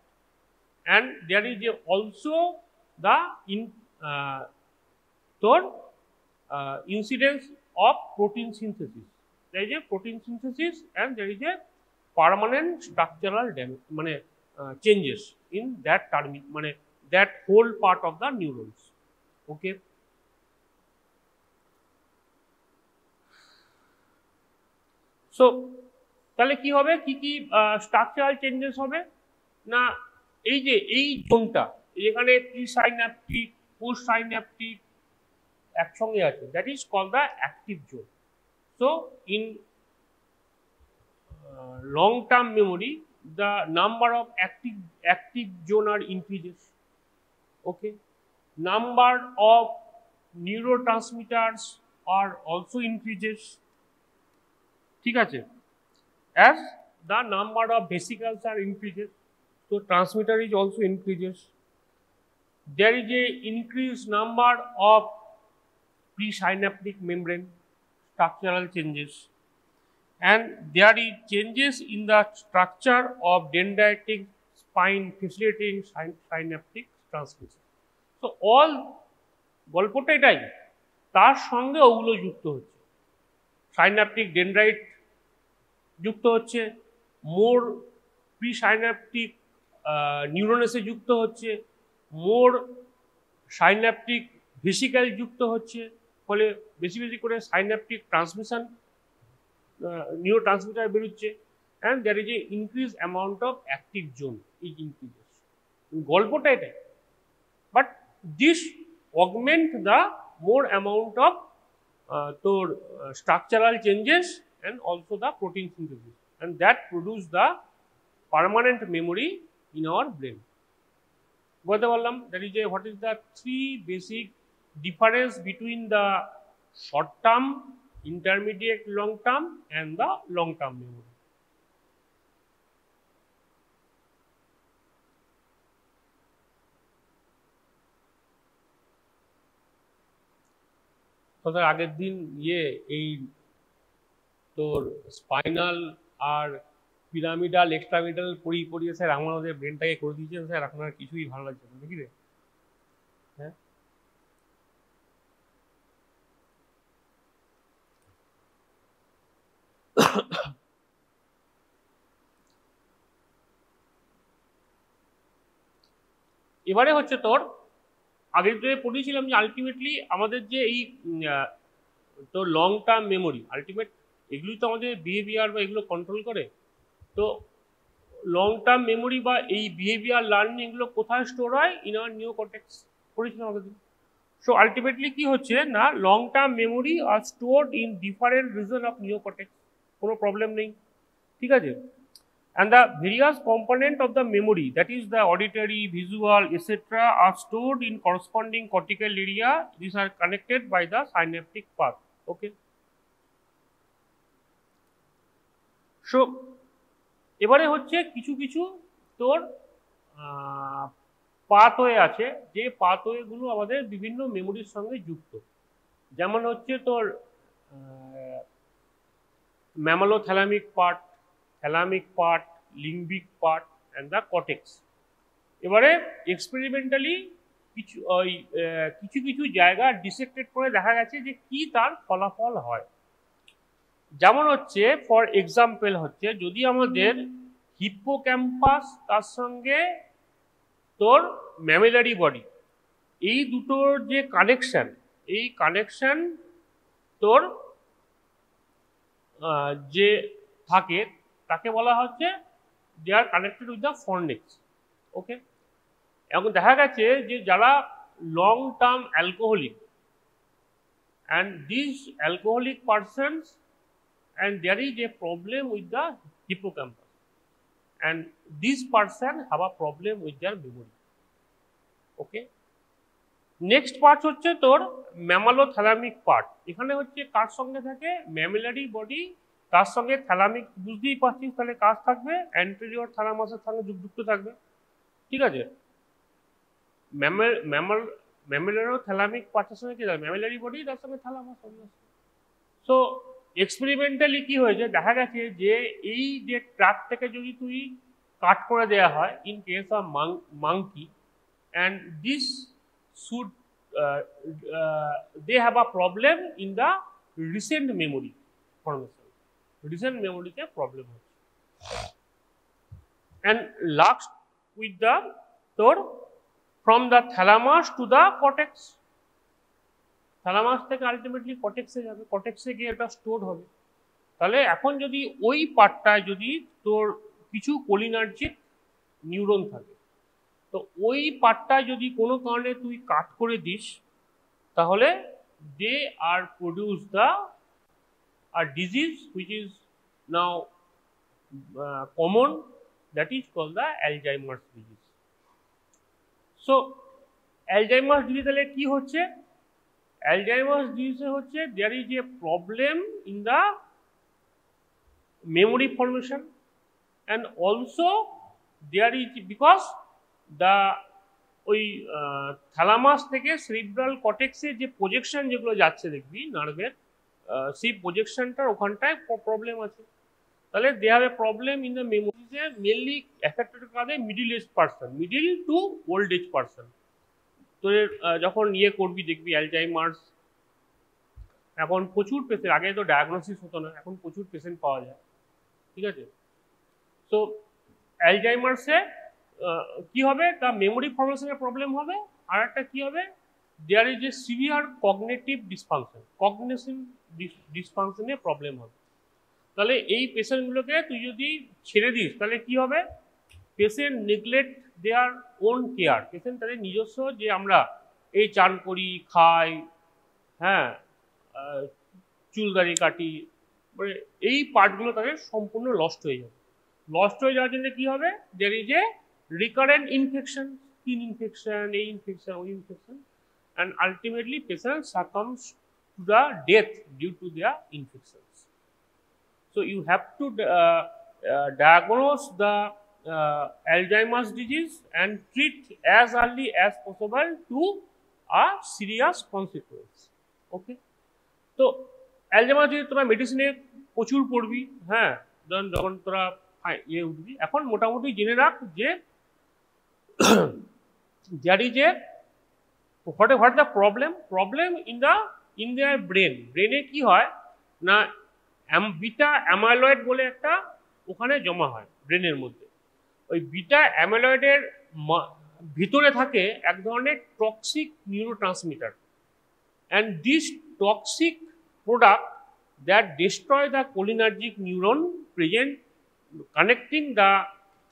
And that is a also the তোর incidence of protein synthesis. That is a protein synthesis and that is a permanent structural মানে চেঞ্জেস ইন দ্যাট টার্ম, মানে that whole part of the neurons. Okay, so তাহলে কি হবে, কি কি structural changes হবে না, এই যে এই জোনটা এখানে প্রি সাইন্যাপটিক পোস্ট সাইন্যাপটিক একসঙ্গে আছে, that is called the active zone. So in long term memory the number of active zone are increases. Okay, number of neurotransmitters are also increases. ঠিক আছে, as the number of vesicles are increases, so transmitter is also increases. There is a increased number of presynaptic membrane structural changes, and there is changes in the structure of dendritic spine facilitating synaptic transmission. So all গল্পটা এটাই, তার সঙ্গে ওগুলো যুক্ত হচ্ছে, synaptic dendrite যুক্ত হচ্ছে, মোর pre synaptic নিউরোনেসে যুক্ত হচ্ছে, মোর সাইন্যাপটিক ভেসিক্যাল যুক্ত হচ্ছে, ফলে বেশি বেশি করে সাইন্যাপটিক ট্রান্সমিশন neurotransmitter বেরোচ্ছে, and there is a increased amount of active zone is increases. গল্পটা এটা, but this augment the more amount of তোর structural changes and also the protein synthesis, and that produce the permanent memory in our brain. বলতে পারলাম that is a what is the three basic difference between the short term, intermediate long term and the long term memory. তোর আগের দিন এই তোর spinal আর pyramidal এক্সট্রামিডাল পড়িয়ে sir আমাদের ব্রেনটাকে করে দিয়েছেন স্যার, এখন আর কিছুই ভালো লাগছে না, নাকি রে? হ্যাঁ, এবারে হচ্ছে তোর আগে যে পড়েছিলাম যে আলটিমেটলি আমাদের যে এই তোর লং টার্ম মেমোরি, আলটিমেট এগুলোই তো আমাদের বিহেভিয়ার বা এগুলো কন্ট্রোল করে। তো লং টার্ম মেমোরি বা এই বিহেভিয়ার লার্নিং এগুলো কোথায় স্টোর হয়? ইন আওয়ার নিওকর্টেক্স, পড়েছিলাম আগের দিন। সো আলটিমেটলি কি হচ্ছে না, long term memory are stored in different region of neocortex, কোনো প্রবলেম নেই, ঠিক আছে। And the various component of the memory, that is the auditory, visual, etc., are stored in corresponding cortical area. These are connected by the synaptic path. Okay. So এবারে হচ্ছে কিছু কিছু তোর pathway আছে, যে পাথওয়ে গুলো আমাদের বিভিন্ন মেমোরির সঙ্গে যুক্ত, যেমন হচ্ছে তোর mamillothalamic part, thalamic part, limbic part and the cortex. এবারে এক্সপেরিমেন্টালি কিছু কিছু জায়গা ডিসেক্টেড করে দেখা গেছে যে কি তার ফলাফল হয়। যেমন হচ্ছে ফর এক্সাম্পল হচ্ছে, যদি আমাদের হিপ্পোক্যাম্পাস তার সঙ্গে তোর ম্যামেলারি বডি, এই দুটোর যে কানেকশন, এই কানেকশন তোর যে থাকে তাকে বলা হচ্ছে দে আর কানেক্টেড উইথ দ্য ফর্নিক্স। ওকে, এখন দেখা গেছে যে যারা long term alcoholic, and these alcoholic persons, and there is a problem with the hippocampus, and these person have a problem with their memory. Okay, next part হচ্ছে তোর mamillothalamic part. এখানে হচ্ছে কার সঙ্গে থাকে, ম্যামেলারি বডি, তার সঙ্গে থ্যালামিক, বুঝতেই পারছিস তাহলে কাজ থাকবে অ্যান্টেরিয়র থ্যালামাসের সঙ্গে যুক্ত থাকবে, ঠিক আছে। ম্যামেলারোথ্যালামিক পার্টের সঙ্গে কি থাকবে, ম্যামেলারি বডি, তার সঙ্গে থ্যালামাস। সো এক্সপেরিমেন্টালি কি হয়েছে, দেখা গেছে যে এই যে ট্র্যাকটাকে যদি তুই কাট করে দেওয়া হয় in case of monkey, and this should they have a problem in the recent memory formation, recent memory তে problem হচ্ছে। and last with the তোর from the thalamus to the cortex, thalamus থেকে আলটিমেটলি কর্টেক্সে যাবে, কর্টেক্সে গিয়ে এটা store হবে। তাহলে এখন যদি ওই পার্টটায় যদি তোর কিছু কোলিনার্জিক নিউরন থাকে, তো ওই পার্টটায় যদি কোনো কারণে তুই কাট করে দিস, তাহলে they are produce the disease which is now common, that is call the Alzheimer's disease. So Alzheimer's disease তাহলে কি হচ্ছে, অ্যালজাইমার্স ডিজিজে হচ্ছে there is a problem in the memory formation, and also there is because the ওই thalamus থেকে cerebral কর্টেক্সে যে projection যেগুলো যাচ্ছে দেখবি নার্ভের, সেই প্রজেকশনটার ওখানটায় প্রবলেম আছে। তাহলে they have a problem in the মেমোরিজে, মেনলি এফেক্টেড কাদের, middle age person, middle to old age person. তো যখন ইয়ে করবি দেখবি অ্যালজাইমার্স, এখন প্রচুর পেশেন্ট, আগে তো ডায়াগনোসিস হতো না, এখন প্রচুর পেশেন্ট পাওয়া যায়, ঠিক আছে। সো অ্যালজাইমার্সে কি হবে, তার মেমোরি ফর্মেশনের প্রবলেম হবে, আর একটা কি হবে, there is a severe cognitive dysfunction, cognition ডিসফাংশনে প্রবলেম হবে। তাহলে এই পেশেন্টগুলোকে তুই যদি ছেড়ে দিস তাহলে কি হবে, patient neglect their own care, patient তাদের নিজস্ব যে আমরা এই চান করি, খাই, হ্যাঁ, চুলদাড়ি কাটি, মানে এই পার্টগুলো তাদের সম্পূর্ণ লস্ট হয়ে যাবে। লস্ট হয়ে যাওয়ার জন্য কি হবে, there is a recurrent infection, skin infection, এই ইনফেকশন, ওই infection, and ultimately patient succumbs to the death due to their infections. So you have to diagnose the Alzheimer's disease and treat as early as possible to a serious consequence. Okay, তো Alzheimer যদি তোরা মেডিসিনে প্রচুর পড়বি, হ্যাঁ, যখন তোরা ইয়ে উঠবি, এখন মোটামুটি জেনে রাখ যে there is a what is the problem in their brain, ব্রেনে কি হয় না, বিটা অ্যামাইলয়েড বলে একটা ওখানে জমা হয় ব্রেনের মধ্যে। ওই বিটা অ্যামাইলয়েডের ভিতরে থাকে এক ধরনের toxic neurotransmitter, and this toxic product that destroy the cholinergic neuron present connecting the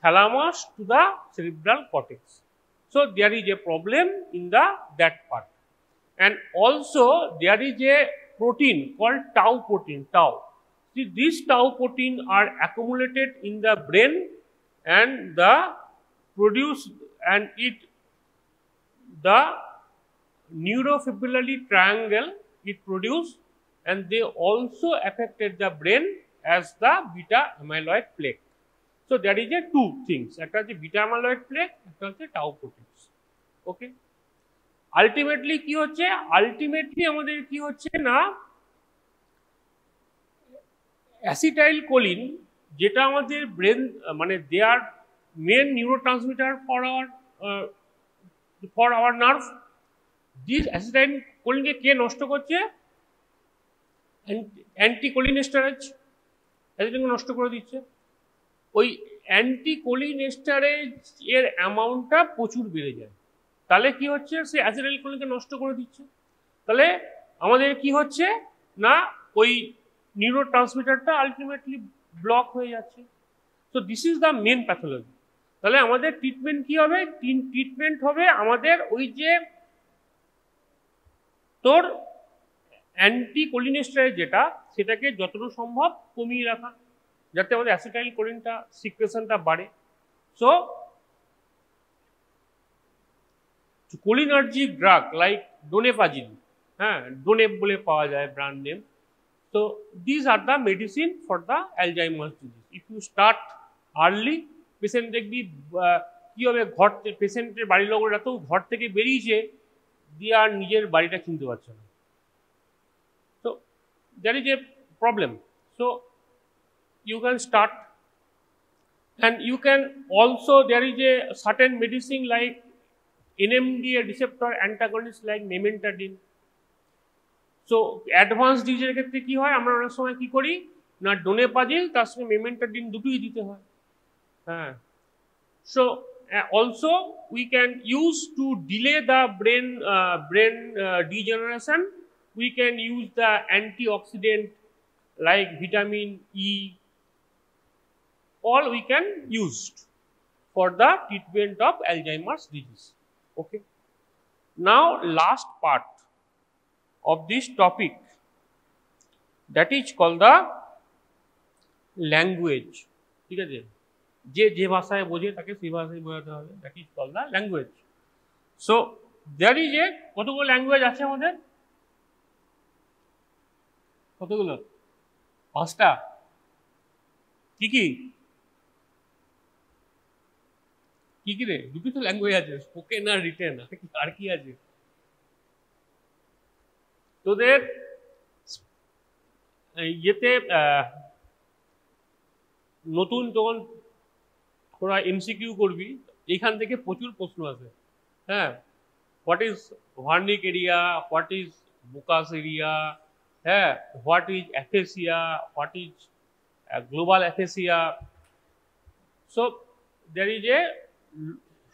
thalamus to the cerebral cortex. So there is a problem in that part, and also there is a protein called tau protein. See, these tau protein are accumulated in the brain and the neurofibrillary triangle it produced, and they also affected the brain as the beta amyloid plaque. So there is a two things, একটা হচ্ছে beta amyloid plaque, একটা হচ্ছে tau proteins. ওকে, ultimately কি হচ্ছে, ultimately আমাদের কি হচ্ছে না, অ্যাসিটাইল কোলিন যেটা আমাদের ব্রেন মানে there main neurotransmitter for our nerve, this অ্যাসিটাইল কোলিনকে কে নষ্ট করছে, অ্যান্টিকোলিনেস্টারেজ অ্যাসিটাইলকে নষ্ট করে দিচ্ছে। ওই অ্যান্টিকোলিনেস্টারেজ এর অ্যামাউন্টটা প্রচুর বেড়ে যায়, তাহলে কি হচ্ছে, সে অ্যাসিটাইল কোলিনকে নষ্ট করে দিচ্ছে। তাহলে আমাদের কি হচ্ছে না, ওই নিউরোট্রান্সমিটারটা আলটিমেটলি ব্লক হয়ে যাচ্ছে। So this is the main pathology. তাহলে আমাদের ট্রিটমেন্ট কি হবে, ট্রিটমেন্ট হবে আমাদের ওই যে তোর অ্যান্টিকোলিনেস্টেরয়েড যেটা, সেটাকে যতটা সম্ভব কমিয়ে রাখা, যাতে আমাদের অ্যাসিটাইল কোলিনটা সিক্রেশনটা বাড়ে। So cholinergic drug like donepezil, হ্যাঁ, ডোনেপ বলে পাওয়া যায় ব্র্যান্ড নেম। তো this are the medicine for the Alzheimer's disease. If you start early, patient দেখবি কী হবে, পেশেন্টের বাড়ির লোকেরা তো ঘর থেকে বেরিয়েছে দিয়ে আর নিজের বাড়িটা চিনতে পারছে না। So there is a problem. So you can start, and you can also, there is a certain medicine like NMDA receptor antagonist like memantadine. So advanced disease ক্ষেত্রে কি হয়, আমরা অনেক সময় কি করি না, ডোনেপাজিল তার সঙ্গে মেমেন্টাডিন দুটোই দিতে হয়। হ্যাঁ, so also we can use to delay the brain degeneration. We can use the antioxidant like vitamin E. All we can use for the treatment of Alzheimer's disease. Okay. Now last part of this topic, that is called the language. ঠিক আছে, যে ভাষায় বোঝে তাকে সেই ভাষায় বোঝাতে হবে, that is called the language. So there is a, কতগুলো ল্যাঙ্গুয়েজ আছে আমাদের, কতগুলো, 5টা। কি কি কি কি রে, দুটো তো ল্যাঙ্গুয়েজ আছে, স্পোকেন আর রিটেন, আর কি আছে তোদের ইয়েতে? নতুন যখন তোরা এমসিকিউ করবি, এইখান থেকে প্রচুর প্রশ্ন আছে। হ্যাঁ, what is Wernicke area, what is Broca's area, হ্যাঁ, what is aphasia, what is global aphasia. So there is a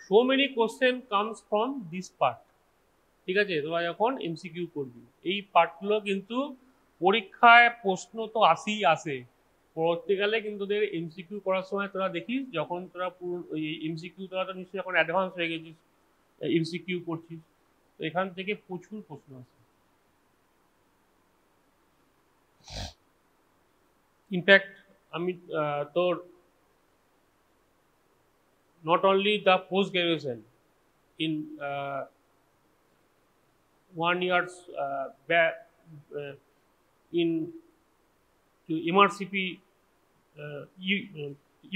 so many question comes from this part. ঠিক আছে, তোরা যখন এমসিকিউ করবি এই পার্টগুলো কিন্তু পরীক্ষায় প্রশ্ন তো আসেই আসে, পরবর্তীকালে কিন্তু তোদের এমসিকিউ করার সময় তোরা দেখিস, যখন তোরা পুরো এমসিকিউ, তোরা তো নিশ্চয়ই এখন অ্যাডভান্স হয়ে গেছিস, এমসিকিউ করছিস, তো এখান থেকে প্রচুর প্রশ্ন আসে। ইনফ্যাক্ট আমি তোর not only the post graduation in 1 years in to MRCP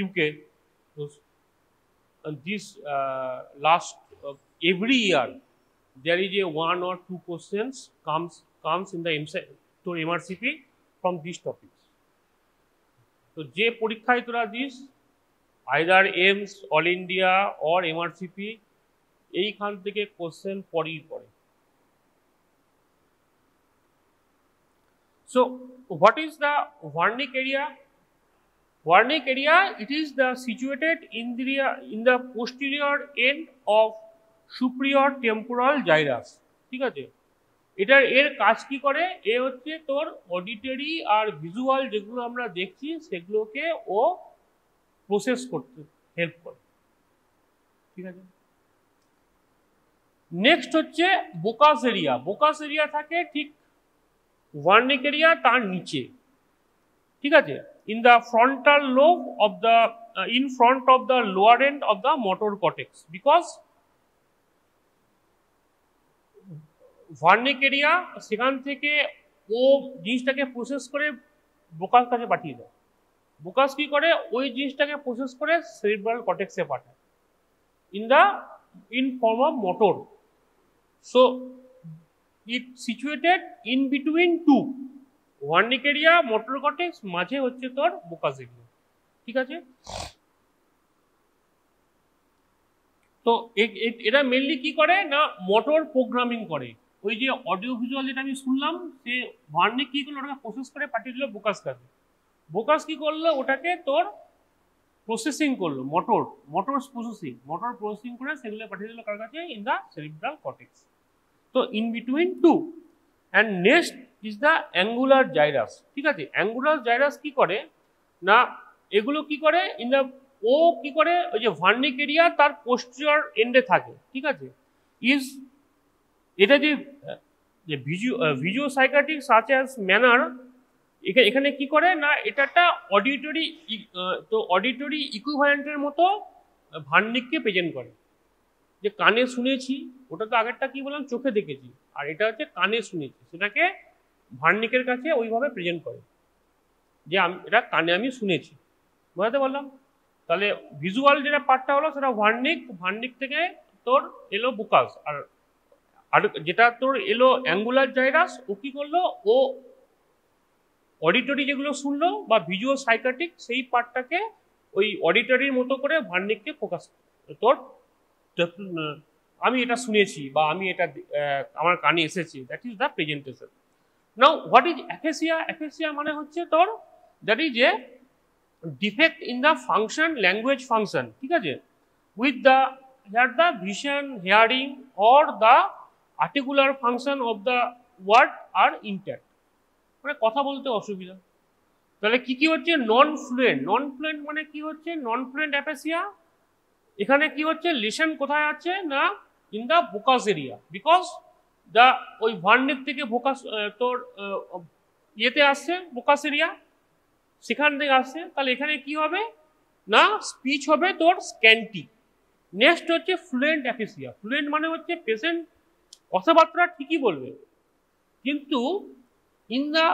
UK, this last every year there is a 1 or 2 questions comes in the to MRCP from these topics. So je porikhay tora dis either AIMS, All India or MRCP, এইখান থেকে question পড়েই পড়ে। So what is the Wernicke area? Wernicke area, it is the situated in the posterior end of superior temporal gyrus. ঠিক আছে, এটার এর কাজ কি করে, এ হচ্ছে তোর অডিটরি আর ভিজুয়াল যেগুলো আমরা দেখছি সেগুলোকে ও প্রসেস করতে হেল্প করে। ঠিক আছে, নেক্সট হচ্ছে বোকাস এরিয়া। বোকাস এরিয়া থাকে ঠিক ওয়ার্নিক এরিয়া তার নিচে। ঠিক আছে, in the frontal lobe of the in front of the lower end of the motor cortex, because Wernicke area সেখান থেকে ও জিনিসটাকে প্রসেস করে বোকাস কাছে পাঠিয়ে দেয়। বোকাস কি করে, ওই জিনিসটাকে প্রসেস করে সেরিব্রাল কর্টেক্সে পাঠায় in form of motor. So it situated in between two, Wernicke area, motor cortex, মাঝে হচ্ছে তোর বোকাস এরিয়া। ঠিক আছে, তো এটা মেনলি কি করে না, মোটর প্রোগ্রামিং করে। ওই যে অডিও ভিজুয়াল যেটা আমি শুনলাম, সে Wernicke কি করলো, ওটাকে প্রসেস করে পাঠিয়ে দিল বোকাস কাছে। বোকাস কি করলো, ওটাকে তোর প্রসেসিং করলো, মোটর প্রসেসিং করে সেগুলো পাঠিয়ে দিল কার কাছে, ইন দ্য সেরিব্রাল কর্টেক্স। তো in between two, and next is the angular gyrus. ঠিক আছে, অ্যাঙ্গুলার জাইরাস কি করে না, এগুলো কি করে ইন দ্য, ও কি করে, ওই যে ভার্নিক এরিয়া তার পোস্টেরিয়র এন্ডে থাকে। ঠিক আছে, এটা যে যে ভিজুও সাইকাটিক সাচ অ্যাজ ম্যানার, এখানে কি করে না, এটা একটা অডিটরি, তো অডিটরি ইকুইভ্যালেন্টের মতো ভার্নিককে প্রেজেন্ট করে। যে কানে শুনেছি, ওটা তো আগেরটা কি বললাম চোখে দেখেছি, আর এটা হচ্ছে কানে শুনেছি, সেটাকে ভার্নিকের কাছে ওইভাবে প্রেজেন্ট করে যে এটা কানে আমি শুনেছি। বুঝতে পারলাম? তাহলে ভিজুয়াল যেটা পার্টটা হলো সেটা ভার্নিক থেকে তোর এলো বুকাস, আর আর যেটা তোর এলো অ্যাঙ্গুলার জাইরাস, ও কি করলো, ও অডিটরি যেগুলো শুনলো বা ভিজুয়াল সাইকাটিক সেই পার্টটাকে ওই অডিটরির মতো করে ভার্নিককে ফোকাস, তোর আমি এটা শুনেছি বা আমি এটা আমার কানে এসেছে, that is the presentation. Now what is aphasia? Aphasia মানে হচ্ছে তোর that is a defect in the function, language function, ঠিক আছে, with the here the vision, hearing or the articular function of the word are intact, মানে কথা বলতে অসুবিধা। তাহলে কি কি হচ্ছে? নন ফ্লুয়েন্ট মানে কি হচ্ছে? Non fluent aphasia. এখানে কি হচ্ছে? লেশন কোথায় আছে না, in the Broca's area, because the ওই ভার্নিক থেকে ভোকাস তোর ইয়েতে আসছে, ভোকাস এরিয়া সেখান থেকে আসছে। তাহলে এখানে কি হবে না, স্পিচ হবে তোর স্ক্যান্টি। নেক্সট হচ্ছে ফ্লুয়েন্ট অ্যাফেসিয়া। ফ্লুয়েন্ট মানে হচ্ছে পেশেন্ট কথাবার্তা ঠিকই বলবে, কিন্তু in the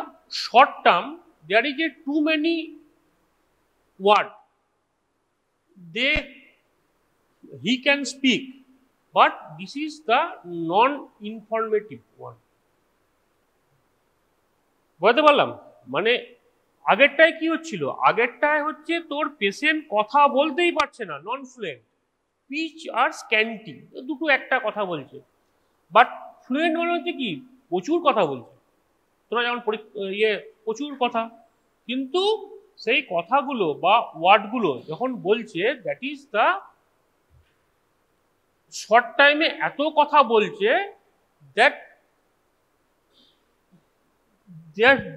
short term there is a too many word he can speak, but this is the non-informative one. বুঝতে পারলাম? মানে আগেরটায় কি হচ্ছিল? আগেরটায় হচ্ছে তোর পেশেন্ট কথা বলতেই পারছে না, নন ফ্লুয়েন্ট, স্পিচ আর স্ক্যান্টি, দুটো একটা কথা বলছে। বাট ফ্লুয়েন্ট মানে হচ্ছে কি, প্রচুর কথা বলছে, তোরা যেমন প্রচুর কথা, কিন্তু সেই কথাগুলো বা ওয়ার্ডগুলো যখন বলছে, দ্যাট ইজ দ্য শর্ট টাইমে এত কথা বলছে that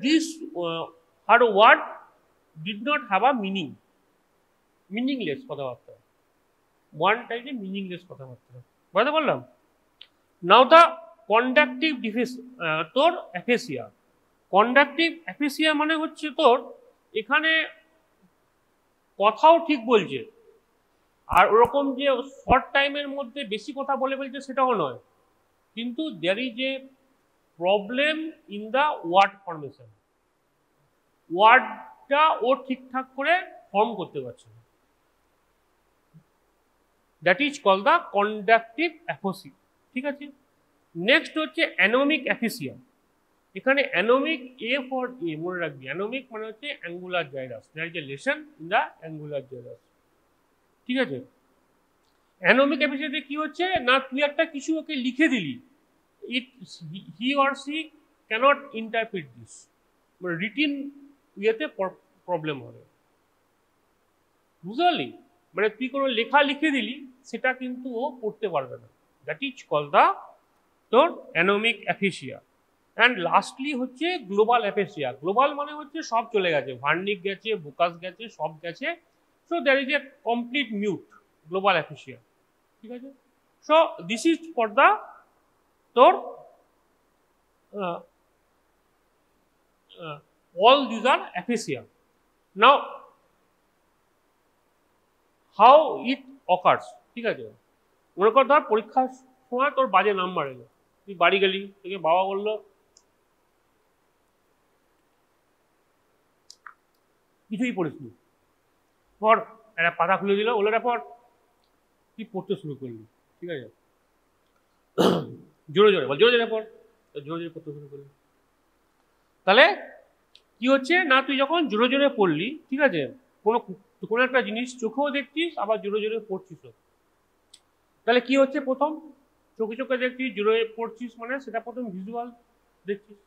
this her word did not have a meaningless কথাবার্তা, ওয়ান টাইমে মিনিংলেস কথাবার্তা। বুঝতে পারলাম? নাও দ্য কন্ডাক্টিভ তোর অ্যাফেসিয়া। কন্ডাক্টিভ অ্যাফেসিয়া মানে হচ্ছে তোর এখানে কথাও ঠিক বলছে, আর ওরকম যে শর্ট টাইমের মধ্যে বেশি কথা বলে ফেলছে সেটাও নয়, কিন্তু there is a problem in the word formation, ওয়ার্ডটা ও ঠিকঠাক করে ফর্ম করতে পারছে না, that is call the conductive aphasia. ঠিক আছে? নেক্সট হচ্ছে অ্যানোমিক অ্যাফেসিয়া। এখানে অ্যানোমিক, এ ফর এ মনে রাখবি, অ্যানোমিক মানে হচ্ছে angular gyrus, there is a lesion in the angular gyrus. ঠিক আছে? অ্যানোমিক অ্যাফেসিয়াতে কি হচ্ছে না, তুই একটা কিছু ওকে লিখে দিলি, he or she cannot interpret this, মানে রিটিন ইয়েতে প্রবলেম হবে। বুঝতে পারলি? মানে তুই কোনো লেখা লিখে দিলি, সেটা কিন্তু ও পড়তে পারবে না, দ্যাট ইজ কল দ্য তোর অ্যানোমিক অ্যাফেসিয়া। অ্যান্ড লাস্টলি হচ্ছে গ্লোবাল অ্যাফেসিয়া। গ্লোবাল মানে হচ্ছে সব চলে গেছে, ভার্নিক গেছে, বুকাস গেছে, সব গেছে, so there is a complete mute, global aphasia. ঠিক আছে? So this is for the তোর all these are aphasia. Now how it occurs? ঠিক আছে, মনে কর ধর পরীক্ষার সময় তোর বাজে নাম্বার এলো, তুই বাড়ি গেলি, তোকে বাবা বললো কিছুই পড়িসনি, পর একটা পাতা খুলে দিল, ওলার পর তুই পড়তে শুরু করলি। ঠিক আছে? জোরে জোরে বল, জোরে জোরে পড়, জোরে জোরে পড়তে শুরু করলি। তাহলে কি হচ্ছে না, তুই যখন জোরে জোরে পড়লি, ঠিক আছে, কোনো একটা জিনিস চোখেও দেখছিস, আবার জোরে জোরে পড়ছিস, তাহলে কি হচ্ছে, প্রথম চোখে চোখে দেখছিস, জোরে পড়ছিস, মানে সেটা প্রথম ভিজুয়াল দেখছিস,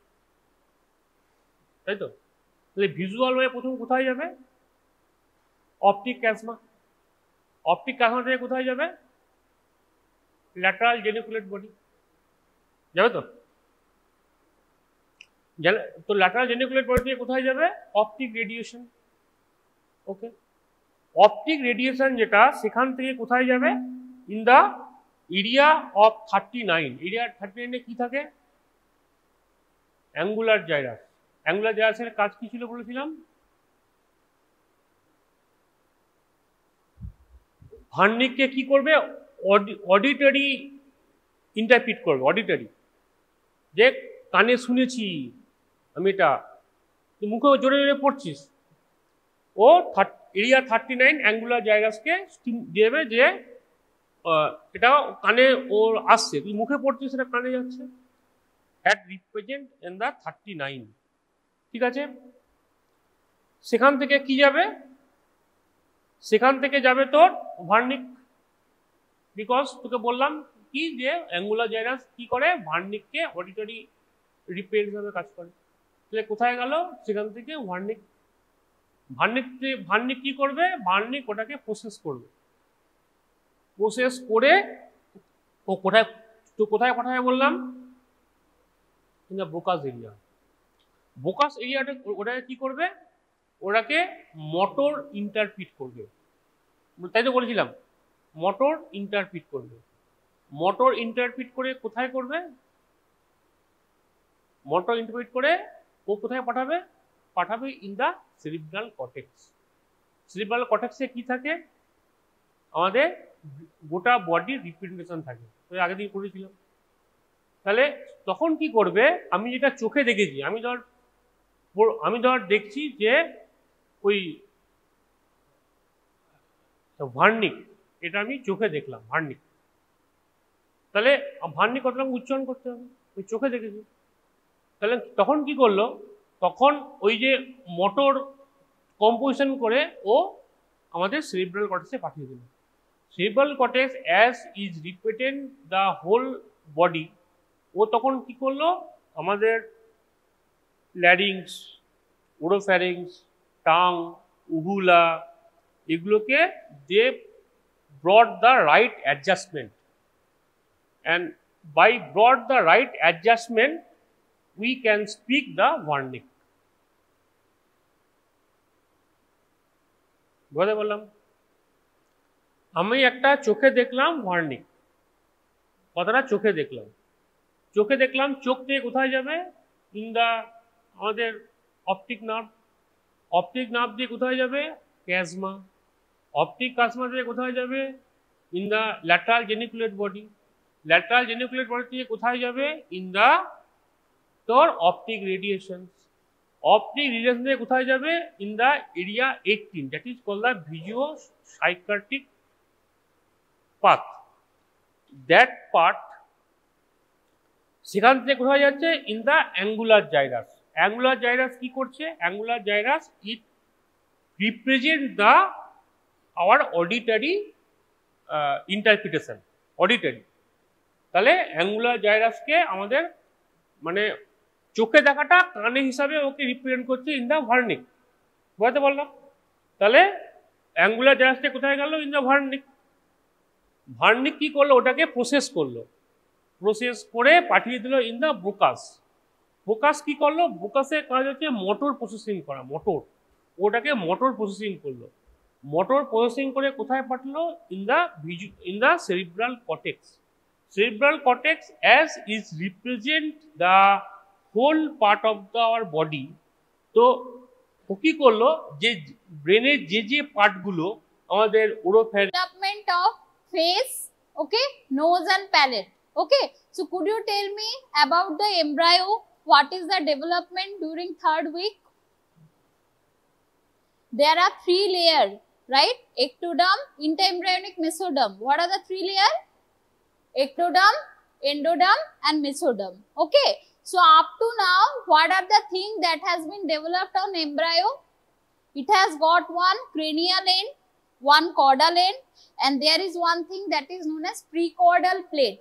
তাই তো? তাহলে ভিজুয়াল হয়ে প্রথম কোথায় যাবে? অপটিক ক্যাজমা। অপটিক ক্যাজমা থেকে কোথায় যাবে? ল্যাটারাল জেনিকুলেট বডি যাবে তো? তো ল্যাটারাল জেনিকুলেট বডি থেকে কোথায় যাবে? Optic radiation. Okay, optic radiation যেটা, সেখান থেকে কোথায় যাবে? In the area of 39। Area 39-এ কি থাকে? Angular gyrus. অ্যাঙ্গুলার জাইরাসের কাজ কি ছিল বলেছিলাম? ভার্নিককে কি করবে? অডিটরি ইন্টারপ্রিট করবে, অডিটরি, যে কানে শুনেছি আমি এটা, মুখে জোরে জোরে পড়ছিস, ও এরিয়া 39 অ্যাঙ্গুলার জাইরাসকে দিয়ে দেবে যে এটা কানে ওর আসছে, তুই মুখে পড়ছিস সেটা কানে যাচ্ছে, অ্যাট রিপ্রেজেন্ট ইন দ্য 39। ঠিক আছে, সেখান থেকে কি যাবে? সেখান থেকে যাবে তোর ভার্নিক, বিকজ তোকে বললাম কি যে অ্যাঙ্গুলার জাইরাস কি করে? ভার্নিককে অডিটরি রিপেয়ার হিসাবে কাজ করে। তাহলে কোথায় গেল? সেখান থেকে ভার্নিক। ভার্নিক কি করবে? ভার্নিক ওটাকে প্রসেস করবে, প্রসেস করে ও কোথায়, তো কোথায় পাঠাবে বললাম? In the bogus area. Bogus এরিয়াটা ওটাকে কি করবে? ওটাকে মোটর ইন্টারপ্রিট করবে, তাই তো বলেছিলাম, মোটর ইন্টারপ্রিট করবে। মোটর ইন্টারপ্রিট করে কোথায় করবে? মোটর ইন্টারপ্রিট করে ও কোথায় পাঠাবে? পাঠাবে in the cerebral cortex. Cerebral কর্টেক্সে কি থাকে? আমাদের গোটা বডির রিপ্রেজেন্টেশন থাকে, তো আগে দিন পড়েছিলাম। তাহলে তখন কি করবে? আমি যেটা চোখে দেখেছি, আমি ধর দেখছি যে ওই ভার্নিক, এটা আমি চোখে দেখলাম ভার্নিক, তাহলে ভার্নিক কতটা উচ্চারণ করতে হবে? ওই চোখে দেখেছি। তাহলে তখন কি করলো? তখন ওই যে মোটর কম্পোজিশন করে ও আমাদের সেরিব্রাল কর্টেক্সে পাঠিয়ে দিল। Cerebral cortex as is represent the whole body, ও তখন কি করলো? আমাদের ল্যারিংস, ওরোফ্যারিংস, টাং, উহুলা, এগুলোকে they brought the right adjustment, and by brought the right adjustment we can speak the Wernicke. বুঝতে বললাম? আমি একটা চোখে দেখলাম ভার্নিক, কথাটা চোখে দেখলাম, চোখে দেখলাম, চোখ থেকে কোথায় যাবে? ইন দা আমাদের অপটিক নার্ভ, অপটিক নার্ভ দিয়ে কোথায় যাবে? ক্যাজমা, অপটিক কাজমা দিয়ে কোথায় যাবে? In the lateral geniculate body, lateral geniculate body থেকে কোথায় যাবে? ইন দা তোর অপটিক রেডিয়েশন, অপটিক রেডিয়েশন থেকে কোথায় যাবে? In the area 18, that is called the ভিজুও সাইকার্টিক পাথ। দ্যাট পার্ট সেখান থেকে কোথায় যাচ্ছে? In the angular gyrus. Angular gyrus কি করছে? Angular gyrus it represent the our auditory interpretation, auditory. তাহলে অ্যাঙ্গুলার জাইরাসকে আমাদের মানে চোখে দেখাটা কানে হিসাবে ওকে রিপ্রেজেন্ট করছে ইন দা ভার্নিক। বুঝতে পারলাম? তাহলে অ্যাঙ্গুলার জাইরাসটা কোথায় গেল? In the ভার্নিক। ভার্নিক কি করলো? ওটাকে প্রসেস করলো, প্রসেস করে পাঠিয়ে দিল ইন দা বোকাস। বোকাস কি করলো? বোকাসের কাজ হচ্ছে মোটর প্রসেসিং করা, মোটর, ওটাকে মোটর প্রসেসিং করলো, মোটর প্রসেসিং করে কোথায় পাঠালো? In the cerebral cortex. Cerebral cortex as is represent the whole part of our body, তো ও কি করলো? যে ব্রেনের যে পার্টগুলো আমাদের development of face, okay, nose and palate. Okay, so could you tell me about the embryo? What is the development during 3rd week? There are 3 layers, right? Ectoderm, interembryonic, mesoderm. What are the 3 layers? Ectoderm, endoderm and mesoderm. Okay, so up to now what are the things that has been developed on embryo? It has got one cranial end, one caudal end, and there is one thing that is known as precaudal plate.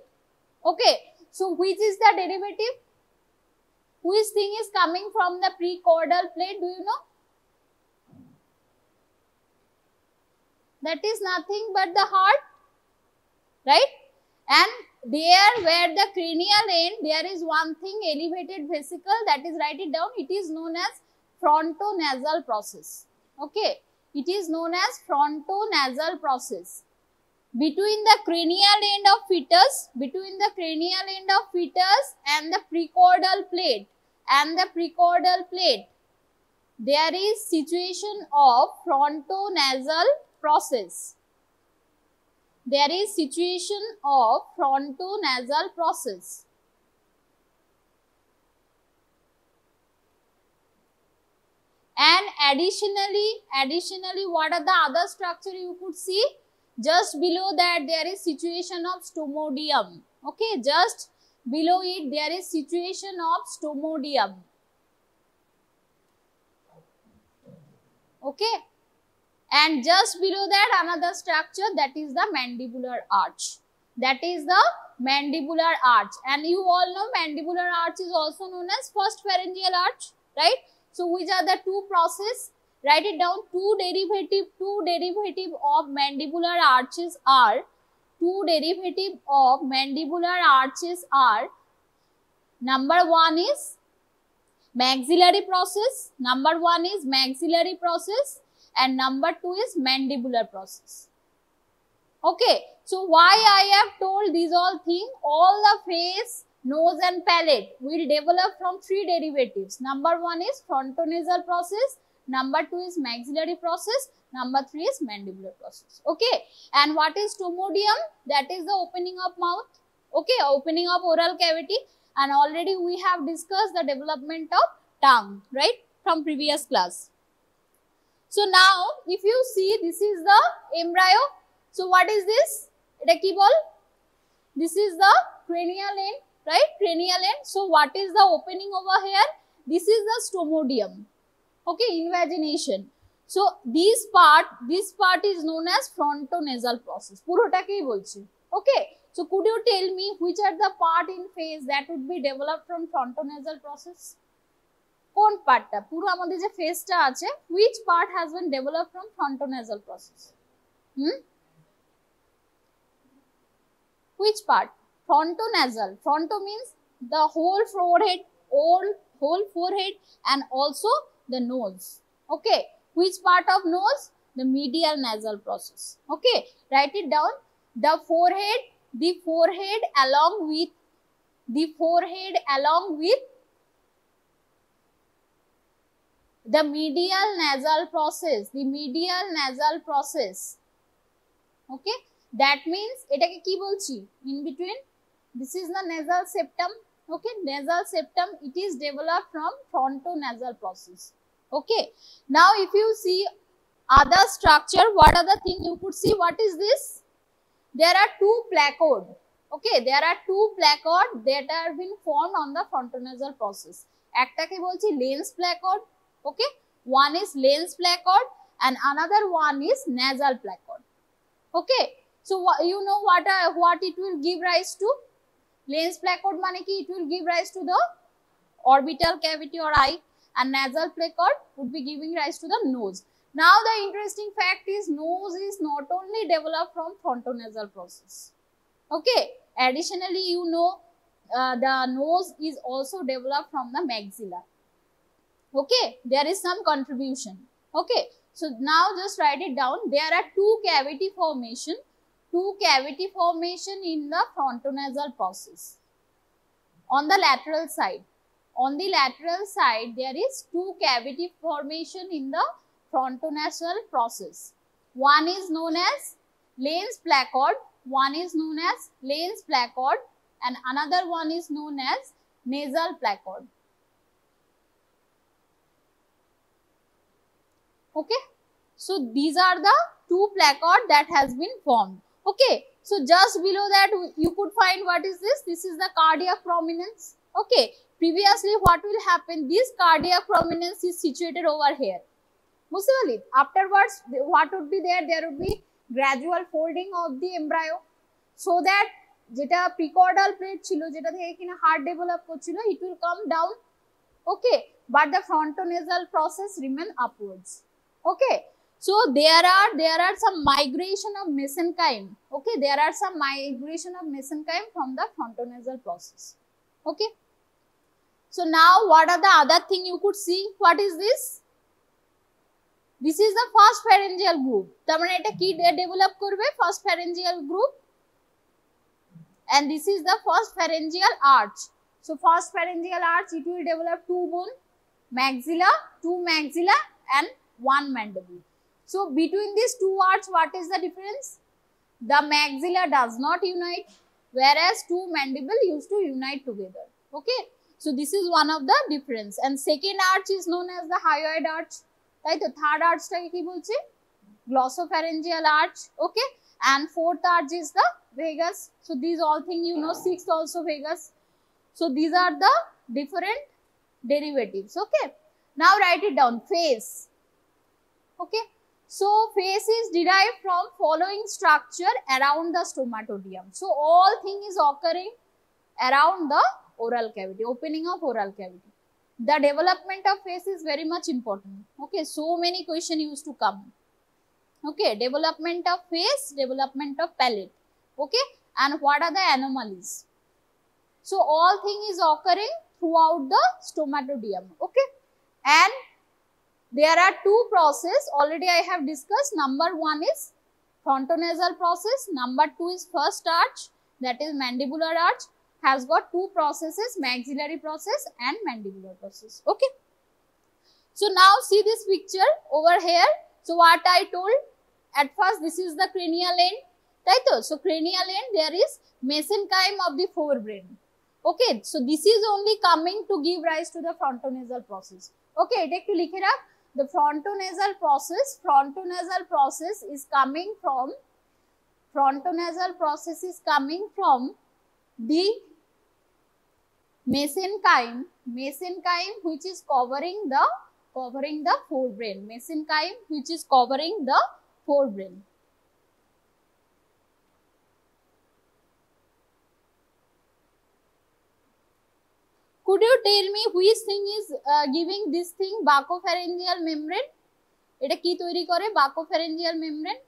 Okay, so which is the derivative? Which thing is coming from the precaudal plate? Do you know? That is nothing but the heart, right? And there where the cranial end, there is one thing, elevated vesicle, that is, write it down, it is known as frontonasal process. Okay, it is known as frontonasal process. Between the cranial end of fetus, between the cranial end of fetus and the precaudal plate, and the precaudal plate, there is situation of frontonasal process. There is situation of frontonasal process. And additionally, what are the other structure you could see? Just below that there is situation of stomodium. Okay, just below it there is situation of stomodium. Okay, and just below that another structure, that is the mandibular arch. That is the mandibular arch, and you all know mandibular arch is also known as first pharyngeal arch, right? So which are the two process? Write it down. Two derivative of mandibular arches are, number one is maxillary process, and number two is mandibular process. Okay, so why I have told these all things? All the face, nose and palate will develop from three derivatives. Number one is frontonasal process, number two is maxillary process, number three is mandibular process. Okay, and what is stomodium? That is the opening of mouth. Okay, opening of oral cavity, and already we have discussed the development of tongue, right, from previous class. So now if you see, this is the embryo. So what is this? Eta ki bol? This is the cranial end, right? Cranial end. So what is the opening over here? This is the stomodium. Okay, invagination. So this part is known as frontonasal process. Purotakeই bolchi. Okay. So could you tell me which are the part in face that would be developed from frontonasal process? কোন পার্টটা? পুরো আমাদের যে ফেসটা আছে, which part has been developed from frontonasal process? Which part? Frontonasal. Fronto means the whole forehead, whole forehead, and also the nose. Okay, which part of nose? The medial nasal process. Okay, write it down. The forehead along with the medial nasal process. Okay, that means এটাকে কি বলছি? In between, this is the nasal septum. Okay, nasal septum, it is developed from frontonasal process. Okay, now if you see other structure, what are the thing you could see? What is this? There are two placode. Okay, there are two placode that have been formed on the frontonasal process. একটাকে বলছি lens placode. Okay, one is lens placode and another one is nasal placode. Okay, so you know what it will give rise to? Lens placode মানে কি? It will give rise to the orbital cavity or eye, and nasal placode would be giving rise to the nose. Now the interesting fact is, nose is not only developed from frontonasal process. Okay, additionally you know the nose is also developed from the maxilla. Okay, there is some contribution. Okay, so now just write it down. There are two cavity formation in the frontonasal process. On the lateral side, there is two cavity formation in the frontonasal process. One is known as lens placode, and another one is known as nasal placode. Okay, so these are the two placode that has been formed. Okay, so just below that you could find what is this? This is the cardiac prominence. Okay, previously what will happen? This cardiac prominence is situated over here. Afterwards, what would be there? There would be gradual folding of the embryo, so that যেটা precaudal plate ছিল, যেটা থেকে কিনা heart develop করছিল, it will come down. Okay, but the frontonasal process remain upwards. Okay, so there are some migration of mesenchyme. Okay, there are some migration of mesenchyme from the frontonasal process. Okay, so now what are the other thing you could see? What is this? This is the first pharyngeal group. তার মানে এটা কি develop করবে? First pharyngeal group, and this is the first pharyngeal arch. So first pharyngeal arch, it will develop 2 bone, maxilla, 2 maxilla and 1 mandible. So between these 2 arch, what is the difference? The maxilla does not unite, whereas 2 mandible used to unite together. Okay. So this is one of the difference. And second arch is known as the hyoid arch. Right? The third arch take ki bolche? Glossopharyngeal arch. Okay. And fourth arch is the vagus. So these all things you know. Sixth also vagus. So these are the different derivatives. Okay. Now write it down. Face. Okay. So face is derived from following structure around the stomatodium. So all thing is occurring around the oral cavity, opening of oral cavity. The development of face is very much important. Okay. So many questions used to come. Okay. Development of face, development of palate. Okay. And what are the anomalies? So all thing is occurring throughout the stomatodium. Okay. And there are 2 processes already I have discussed. Number 1 is frontonasal process. Number 2 is first arch, that is mandibular arch, has got 2 processes, maxillary process and mandibular process. Okay. So now see this picture over here. So what I told at first, this is the cranial end. Right? So cranial end, there is mesenchyme of the forebrain. Okay. So this is only coming to give rise to the frontonasal process. Okay. Take to likhe rakh. The frontonasal process is coming from the mesenchyme which is covering the forebrain. Mesenchyme which is covering the forebrain. Could you tell me which thing is giving this thing buccopharyngeal membrane? এটা কি তৈরি করে buccopharyngeal membrane?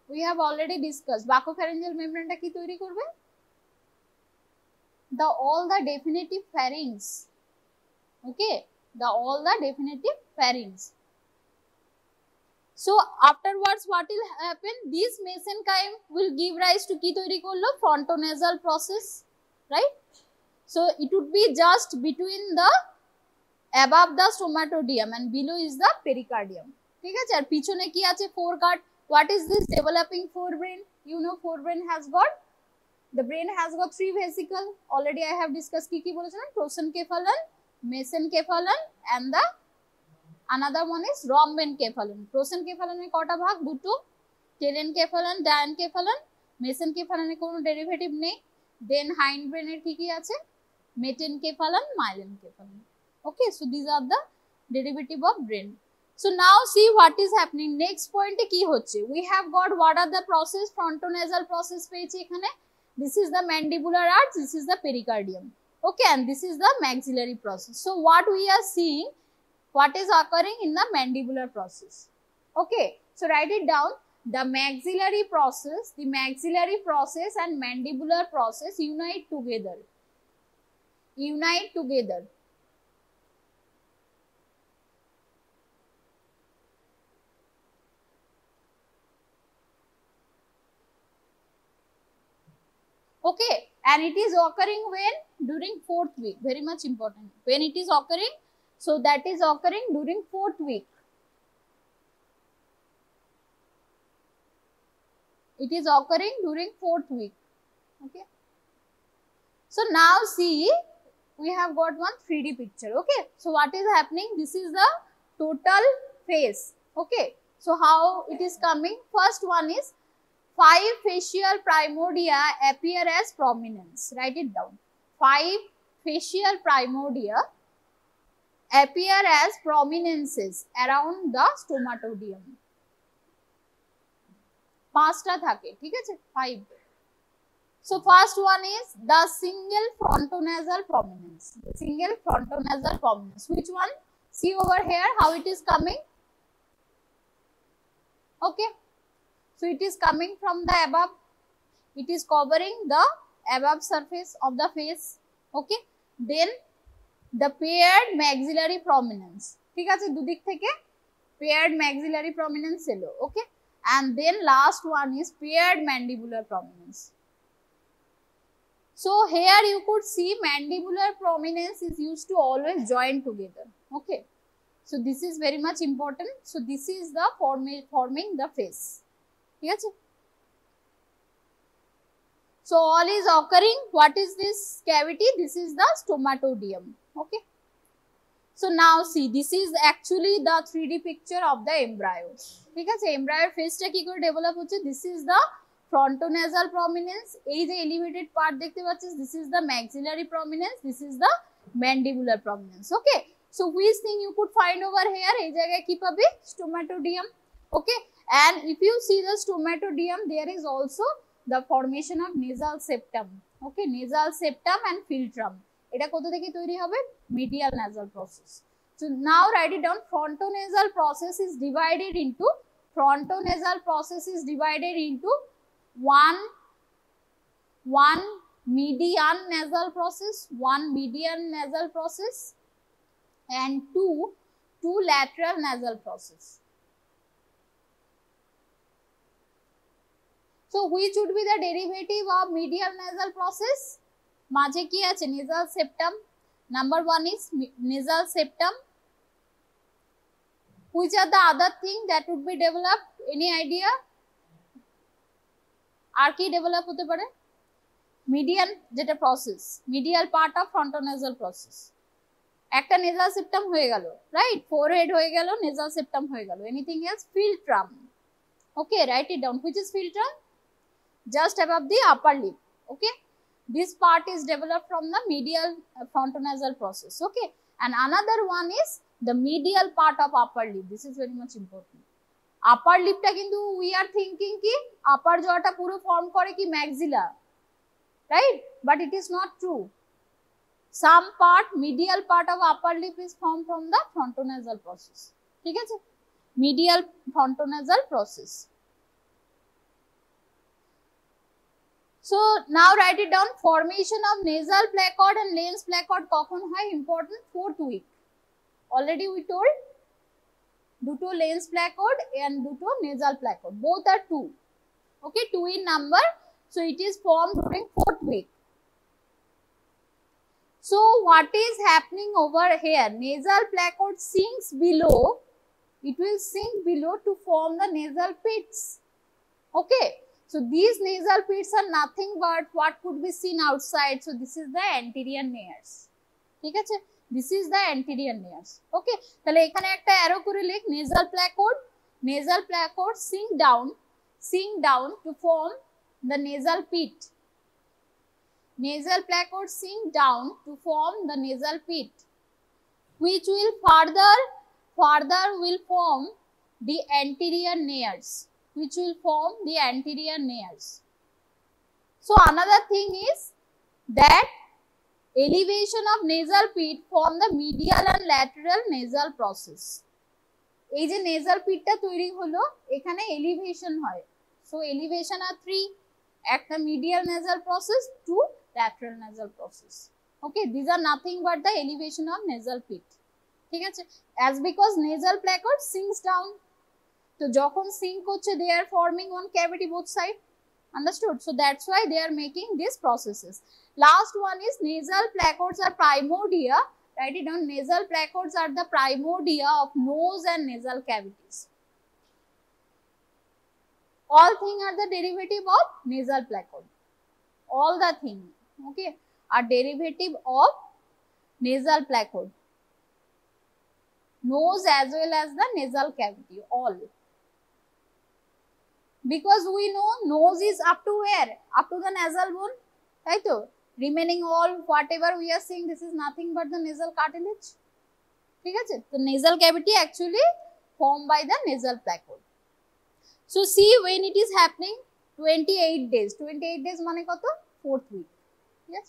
We have already discussed. Buccopharyngeal membrane টা কি তৈরি করবে? All the definitive pharynx. Okay, all the definitive pharynx. So afterwards what will happen? This mesenchyme will give rise to ki toiri korlo? Frontonasal process, right? So it would be just between the above the stomatodium and below is the pericardium. ঠিক আছে? আর পিছনে কি আছে? Foregut. What is this developing forebrain? You know forebrain has got, the brain has got 3 vesicles. Already I have discussed ki bolechilam, prosencephalon, mesencephalon and the another one is rhombencephalon. Prosencephalon এর কটা ভাগ? দুটো। telencephalon, diencephalon, mesencephalon এর কোনো derivative নেই। Then hindbrain এর কি আছে? metencephalon, myelencephalon. Okay, so these are the derivative of brain. So now see what is happening. Next point e ki hocche? We have got what are the process? Frontonasal process পেয়েছি এখানে। This is the mandibular arch, this is the pericardium. Okay, and this is the maxillary process. So what we are seeing, what is occurring in the mandibular process? Okay, so write it down. The maxillary process and mandibular process unite together. Okay, and it is occurring when? During 4th week. Very much important. When it is occurring? So that is occurring during 4th week. It is occurring during 4th week. Okay. So now see, we have got one 3D picture. Okay. So what is happening? This is the total face. Okay. So how it is coming? First one is 5 facial primordia appear as prominence. Write it down. 5 facial primordia appear as prominences around the stomatodium. 5টা থাকে, ঠিক আছে? 5. So first one is the single frontonasal prominence. Which one? See over here how it is coming. Okay. So it is coming from the above. It is covering the above surface of the face. Okay. Then the paired maxillary prominence. ঠিক আছে? দুদিক থেকে paired maxillary prominence এলো. Okay. And then last one is paired mandibular prominence. So here you could see mandibular prominence is used to always join together. Okay, so this is very much important. So this is the forming the face. ঠিক আছে? So all is occurring. What is this cavity? This is the stomatodium. Okay. So now see, this is actually the 3D picture of the embryo. ঠিক আছে? Embryo face টা কি করে develop হচ্ছে? This is the frontonasal prominence. এই যে elevated part দেখতে পাচ্ছিস, this is the maxillary prominence. This is the mandibular prominence. Okay. So which thing you could find over here? এই জায়গায় কি পাবে? Stomatodium. Okay. And if you see the stomatodium, there is also the formation of nasal septum. Okay, nasal septum and philtrum. এটা কোথা থেকে তৈরি হবে? Medial nasal process. So now write it down. Frontonasal process is divided into one median nasal process, and two lateral nasal process. So which would be the derivative of medial nasal process? মাঝে কি আছে? nasal septum. Number 1 is nasal septum. Which are the other thing that would be developed? Any idea? আর কি develop হতে পারে? median যেটা process, medial part of frontonasal process. একটা nasal septum হয়ে গেল, right? forehead হয়ে গেল, nasal septum হয়ে গেল. Anything else? Philtrum. Okay, write it down. Which is philtrum? Just above the upper lip. Okay, this part is developed from the medial frontonasal process. Okay, and another one is the medial part of upper lip. This is very much important. Upper lip ta kintu we are thinking ki upper jaw ta puro form kore ki maxilla, right? But it is not true. Some part, medial part of upper lip is formed from the frontonasal process. ঠিক আছে? Medial frontonasal process. So now write it down. Formation of nasal placard and lens placard কখন হয়? Important, 4th week. Already we told. দুটো lens placard and দুটো nasal placard. Both are 2. Okay, 2 in number. So it is formed during 4th week. So what is happening over here? Nasal placard sinks below. It will sink below to form the nasal pits. Okay. So these nasal pits are nothing but what could be seen outside. So this is the anterior nares. ঠিক আছে? This is the anterior nares. Okay. তাহলে এখানে একটা arrow করে লিখ, nasal placard sink down to form the nasal pit. Nasal placard sink down to form the nasal pit, which will further will form the anterior nares. So another thing is that elevation of nasal pit form the medial and lateral nasal process. এই যে nasal pit টা তৈরি হলো, এখানে elevation হয়. So elevation are 3. একটা medial nasal process, 2 lateral nasal process. Okay, these are nothing but the elevation of nasal pit. ঠিক আছে? As because nasal placard sinks down. So যখন sink হচ্ছে, they are forming one cavity both side. Understood? So that's why they are making these processes. Last one is nasal placards are primordia. Write it down. Nasal placards are the primordia of nose and nasal cavities. All things are the derivative of nasal placard. All the things, okay, are derivative of nasal placard. Nose as well as the nasal cavity, all. Because we know nose is up to where? Up to the nasal bone, right? Remaining all whatever we are seeing, this is nothing but the nasal cartilage. ঠিক আছে? The nasal cavity actually formed by the nasal placard. So see when it is happening, 28 days. 28 days মানে কত? 4th week. Yes.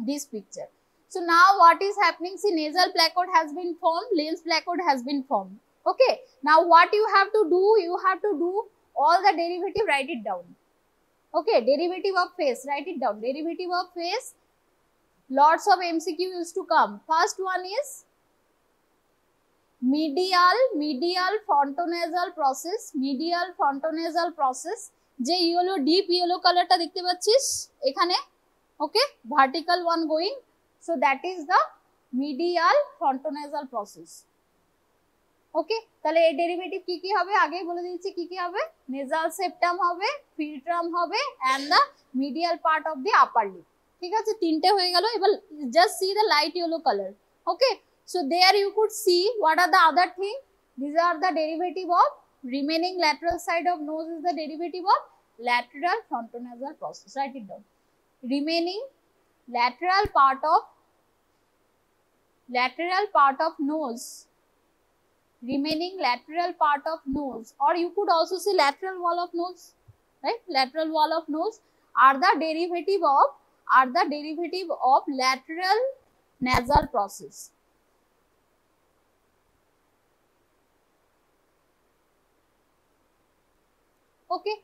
This picture. So now what is happening? See, nasal placard has been formed, lens placard has been formed. Okay. Now what you have to do? You have to do all the derivative, write it down. Okay, derivative of face, write it down. Derivative of face, lots of MCQ used to come. First one is medial frontonasal process. যে yellow deep yellow কালারটা দেখতে পাচ্ছিস এখানে, okay, vertical one going, so that is the medial frontonasal process. ওকে, তাহলে এই derivative কি কি হবে আগেই বলে দিয়েছি কি কি হবে, নেজাল সেপ্টাম হবে, ফিল্ট্রাম হবে and the medial part of the upper lip. ঠিক আছে, তিনটে হয়ে গেল। এবার just see the light yellow colour. Okay, so there you could see what are the other thing, these are the derivative of remaining lateral side of nose is the derivative of lateral frontonasal process. Write it down. Remaining lateral part of nose, remaining lateral part of nose, or you could also say lateral wall of nose, right? Lateral wall of nose are the derivative of lateral nasal process. Okay,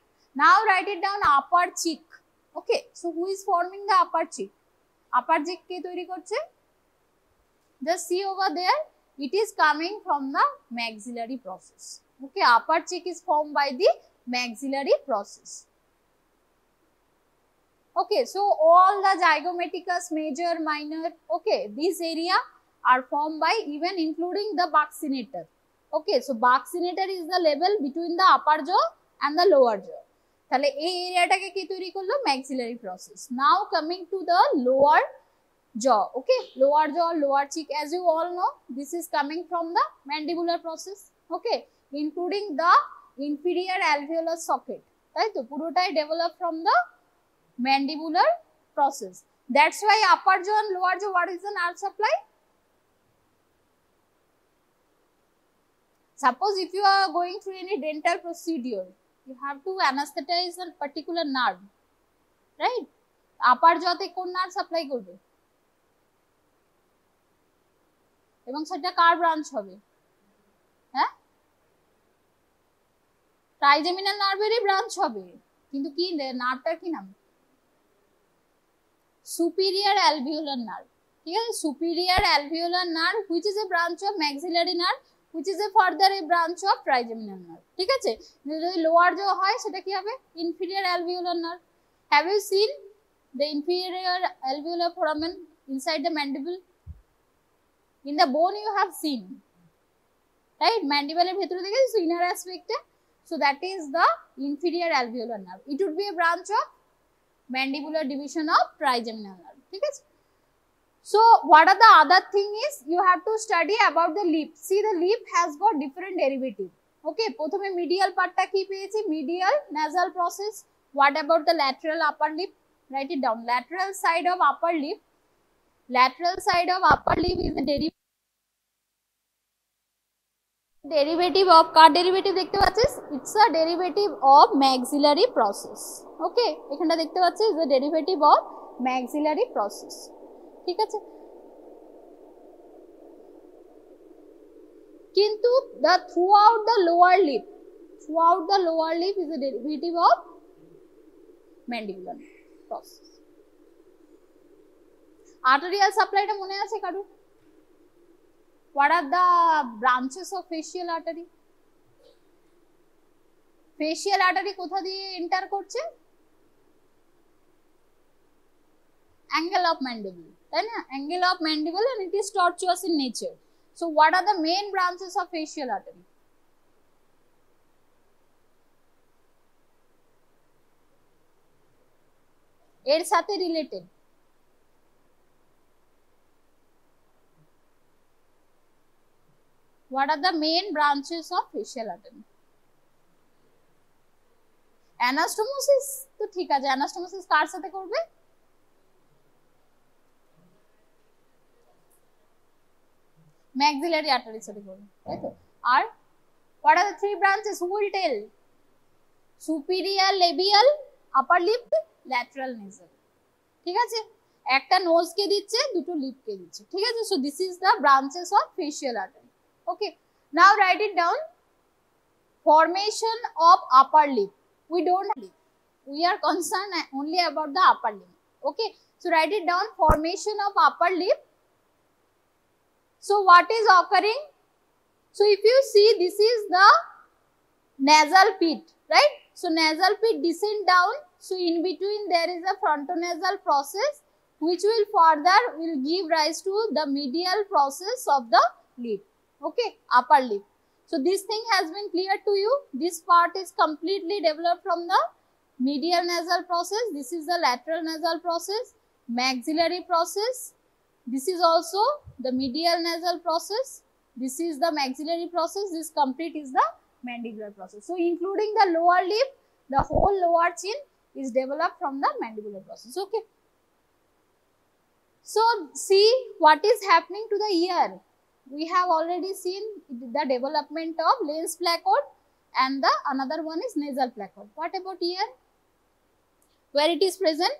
now write it down, upper cheek. Okay, so who is forming the upper cheek? Upper cheek ke তৈরি করছে, just see over there, it is coming from the maxillary process. Okay, upper cheek is formed by the maxillary process. Okay, so all the zygomaticus major, minor, okay, this area are formed by even including the buccinator. Okay, so buccinator is the level between the upper jaw and the lower jaw. তাহলে এই এরিয়াটাকে কি তৈরি করলো, maxillary process. Now coming to the lower jaw. Okay, lower jaw, lower cheek, as you all know, this is coming from the mandibular process. Okay, including the inferior alveolar socket, তাই তো, পুরোটাই develop from the mandibular process. That's why upper jaw and lower jaw, what is the nerve supply? Suppose if you are going through any dental procedure, you have to anesthetize a particular nerve, right? Upper jaw তে কোন nerve supply করবে এবং সেটা কার branch হবে, হ্যাঁ, trigeminal নার্ভেরই branch হবে, কিন্তু কি নার্ভটার কি নাম, সুপিরিয়র অ্যালভিওলার নার্ভ। ঠিক আছে, superior alveolar nerve which is a branch of maxillary nerve which is a further a branch of trigeminal nerve. ঠিক আছে, যদি লোয়ার jaw হয় সেটা কি হবে, inferior alveolar nerve. Have you seen the inferior alveolar foramen inside the mandible? In the bone you have seen, right? Mandible এর ভেতরে দেখেছো inner aspect A, so that is the inferior alveolar nerve. It would be a branch of mandibular division of trigeminal nerve. ঠিক আছে, so what are the other thing is you have to study about the lip. See, the lip has got different derivative. Okay, প্রথমে medial পার্টটা কি পেয়েছি, medial nasal process. What about the lateral upper lip? Write it down, lateral side of upper lip, lateral side of upper lip is the derivative of, car derivative দেখতে পাচ্ছিস, it's a derivative of maxillary process. Okay, এখানটা দেখতে পাচ্ছিস the derivative of maxillary process. ঠিক আছে, কিন্তু the throughout the lower lip is a derivative of mandibular process. Arterial supply টা মনে আছে কারুর? What are the branches of facial artery? Facial artery কোথা দিয়ে এন্টার করছে, angle of mandible, তাই না, angle of mandible, and it is tortuous in nature. So what are the main branches of facial artery? এর সাথে related, what are the main branches of facial artery? Anastomosis তো ঠিক আছে, anastomosis কার সাথে করবে, maxillary artery সাথে করবে, তাই তো। আর what are the three branches, who will tell? Superior labial, upper lip, lateral nasal। ঠিক আছে, একটা নোজ কে দিচ্ছে, দুটো লিপ কে দিচ্ছে। ঠিক আছে, so this is the branches of facial artery. Okay, now write it down, formation of upper lip. We don't have lip, we are concerned only about the upper lip. Okay, so write it down, formation of upper lip. So what is occurring, so if you see, this is the nasal pit, right? So nasal pit descend down, so in between there is a frontonasal process which will further will give rise to the medial process of the lip. Okay, upper lip. So this thing has been clear to you. This part is completely developed from the medial nasal process. This is the lateral nasal process, maxillary process. This is also the medial nasal process. This is the maxillary process. This complete is the mandibular process. So including the lower lip, the whole lower chin is developed from the mandibular process. Okay. So see what is happening to the ear. We have already seen the development of lens placode and the another one is nasal placode. What about ear? Where it is present?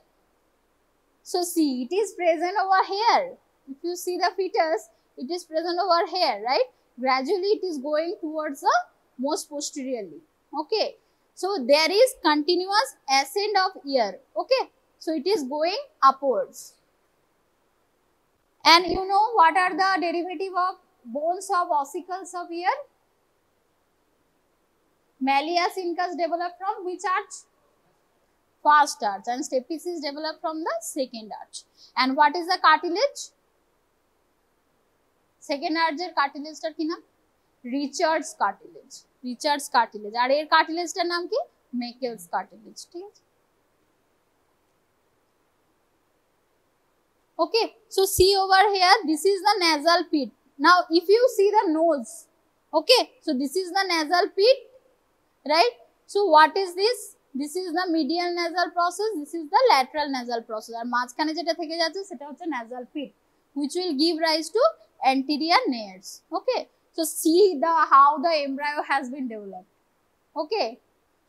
So see, it is present over here. If you see the fetus, it is present over here, right? Gradually it is going towards the most posteriorly. Okay. So there is continuous ascent of ear. Okay. So it is going upwards. And you know what are the derivative of bones of ossicles of ear? Malleus incus developed from which arch? First arch, and stapes is developed from the second arch. And what is the cartilage? Second arch cartilage tar ki naam? Richard's cartilage. Richard's cartilage. Ar er cartilage tar naam ki? Meckel's cartilage. ठीक है? Okay, so see over here, this is the nasal pit. Now, if you see the nose, okay, so this is the nasal pit, right? So, what is this? This is the medial nasal process, this is the lateral nasal process. আর মাঝখানে যেটা থেকে যাচ্ছে সেটা হচ্ছে nasal pit, which will give rise to anterior nares. Okay, so see how the embryo has been developed. Okay,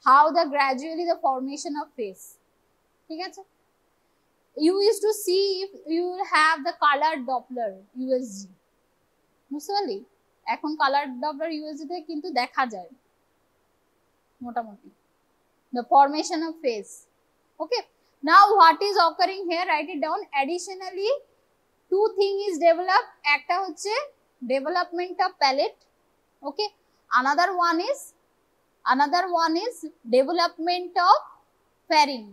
how the gradually the formation of face. ঠিক আছে? You used to see if you will have the colored Doppler USG. বুঝতে পারলি? এখন colored Doppler USG তে কিন্তু দেখা যায় মোটামুটি the formation of face. Okay. Now what is occurring here? Write it down. Additionally, two things is developed. একটা হচ্ছে development of palate. Okay. Another one is development of pharynx.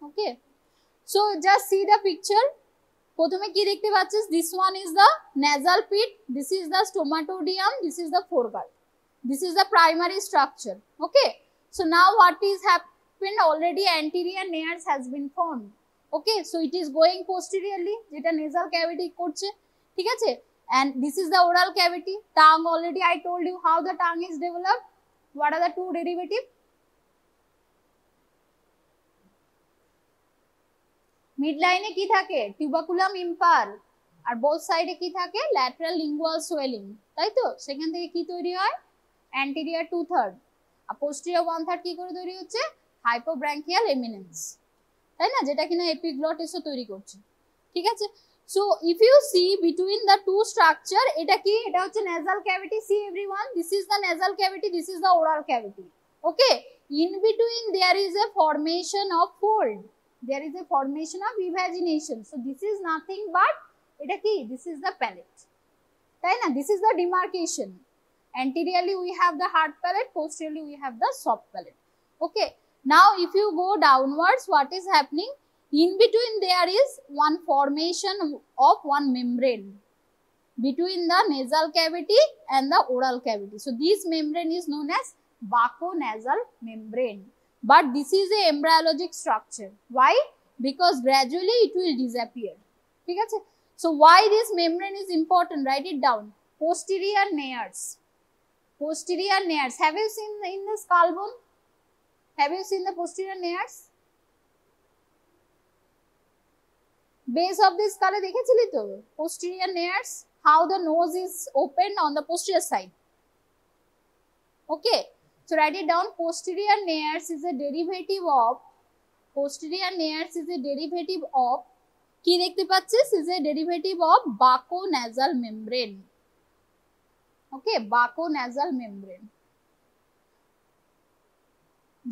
Okay. So just see the picture. প্রথমে কি দেখতে পাচ্ছিস? This one is the nasal pit, this is the stomatodium, this is the foregut. This is the primary structure. Okay. So now what is happened? Already anterior nares has been formed. Okay. So it is going posteriorly, যেটা nasal cavity করছে, ঠিক আছে? And this is the oral cavity. Tongue, already I told you how the tongue is developed. What are the two derivatives? মিডলাইনে কি থাকে? টিউবাকুলাম ইম্পার, আর both সাইডে কি থাকে? Lateral lingual swelling, তাই তো? সেখান থেকে কি তৈরি হয়? অ্যান্টেরিয়র 2/3 আর পোস্টেরিয়র 1/3 কি করে তৈরি হচ্ছে? হাইপোব্রাঙ্কিয়াল এমিনেন্স, তাই না? যেটা কিনা এপিগ্লটিসও তৈরি করছে, ঠিক আছে? So if you see between the two structure, এটা কি? এটা হচ্ছে nasal cavity. See everyone, this is the nasal cavity, this is the oral cavity. Okay, in between there is a formation of fold. There is a formation of evagination. So this is nothing but eta ki? This is the palate, tai na? This is the demarcation. Anteriorly we have the hard palate, posteriorly we have the soft palate. Okay, now if you go downwards, what is happening? In between there is one formation of one membrane between the nasal cavity and the oral cavity. So this membrane is known as bucco-nasal membrane. But this is a embryologic structure. Why? Because gradually it will disappear. ঠিক আছে? So why this membrane is important? Write it down. Posterior nares. Posterior nares. Have you seen in the skull bone? Have you seen the posterior nares? Base of the skull দেখেছিলি তো? Posterior nares. How the nose is opened on the posterior side. Okay. So write it down. Posterior nares is a derivative of কি দেখতে পাচ্ছিস? Is a derivative of bucco-nasal membrane. Okay, bucco-nasal membrane,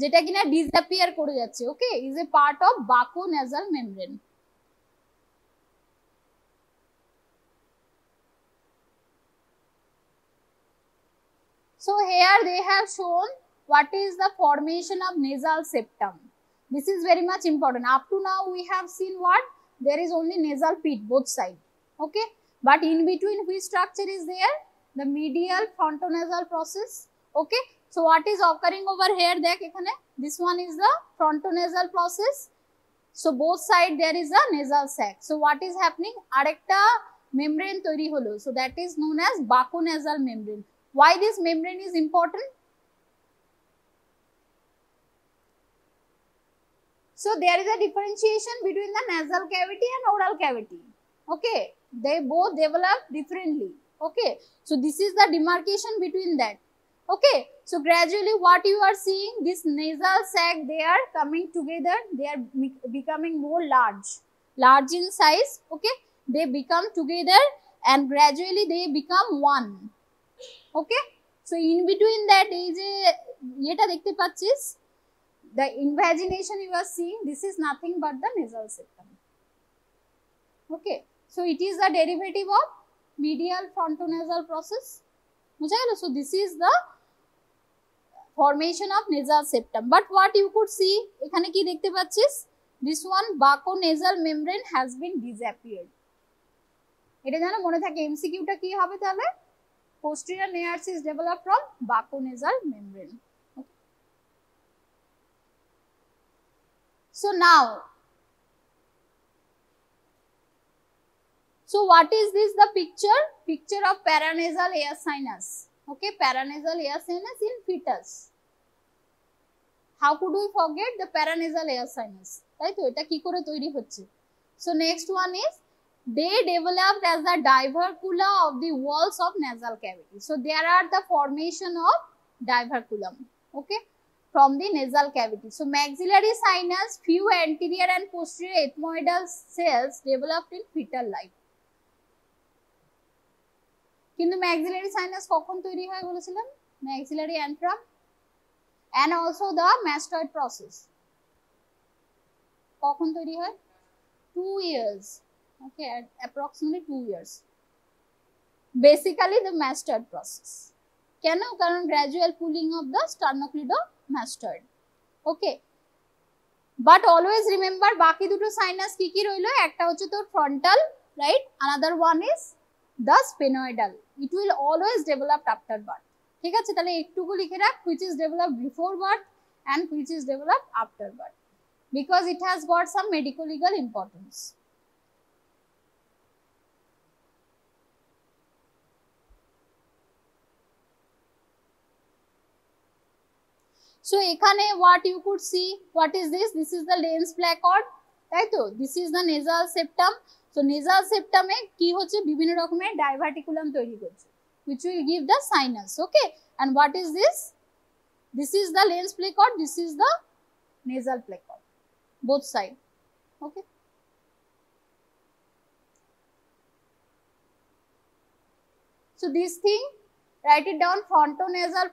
যেটা কিনা disappear করে যাচ্ছে. Okay, is a part of bucco-nasal membrane. So here they have shown what is the formation of nasal septum. This is very much important. Up to now we have seen what? there is only nasal pit both side. Okay, but in between which structure is there? The medial frontonasal process. Okay, so what is occurring over here? This one is the frontonasal process. So both side there is a nasal sac. So what is happening? Arekta membrane toiri holo. So that is known as baconasal membrane. Why this membrane is important? So there is a differentiation between the nasal cavity and oral cavity. Okay, they both develop differently. Okay, so this is the demarcation between that. Okay, so gradually what you are seeing, this nasal sac, they are coming together, they are becoming more large in size. Okay, they become together and gradually they become one. Okay, so in between that is yeta dekhte pachchis, the invagination you are seeing, this is nothing but the nasal septum. Okay, so it is the derivative of medial frontonasal process. So this is the formation of nasal septum. But what you could see, ekhane ki dekhte pachchis, this one baconasal membrane has been disappeared. Eta jano mone thake MCQ ta ki hobe tahle? Posterior nares is developed from baconasal membrane. Okay. So now, so what is this? The picture of paranasal air sinus. Okay, paranasal air sinus in fetus. How could we forget the paranasal air sinus? Right? So eta ki kore toiri hocche. So next one is, they developed as the divercula of the walls of nasal cavity. So there are the formation of diverculum. Okay, from the nasal cavity. So maxillary sinus, few anterior and posterior ethmoidal cells developed in fetal life. কিন্তু maxillary sinus কখন তৈরি হয় বলেছিলাম? Maxillary antrum and also the mastoid process কখন তৈরি হয়? 2 years. Okay, at approximately 2 years. Basically the mastoid process. কেন? কারণ gradual pulling of the sternocleidomastoid. Okay, but always remember বাকি দুটো sinus কি কি রইলো? একটা হচ্ছে তোর frontal, right? Another one is the sphenoidal. It will always develop after birth. ঠিক আছে, তাহলে একটুকু লিখে রাখ, which is developed before birth and which is developed after birth, because it has got some medico legal importance. So এখানে what you could see, what is this? This is the Lenz placard, তাই তো? This is the nasal septum. So nasal septum এ কি হচ্ছে? বিভিন্ন রকমের diverticulum তৈরি করছে, which will give the sinus. Okay, and what is this? This is the Lenz placard, this is the nasal placard, both side. Okay, so this thing, write it down. Frontonasal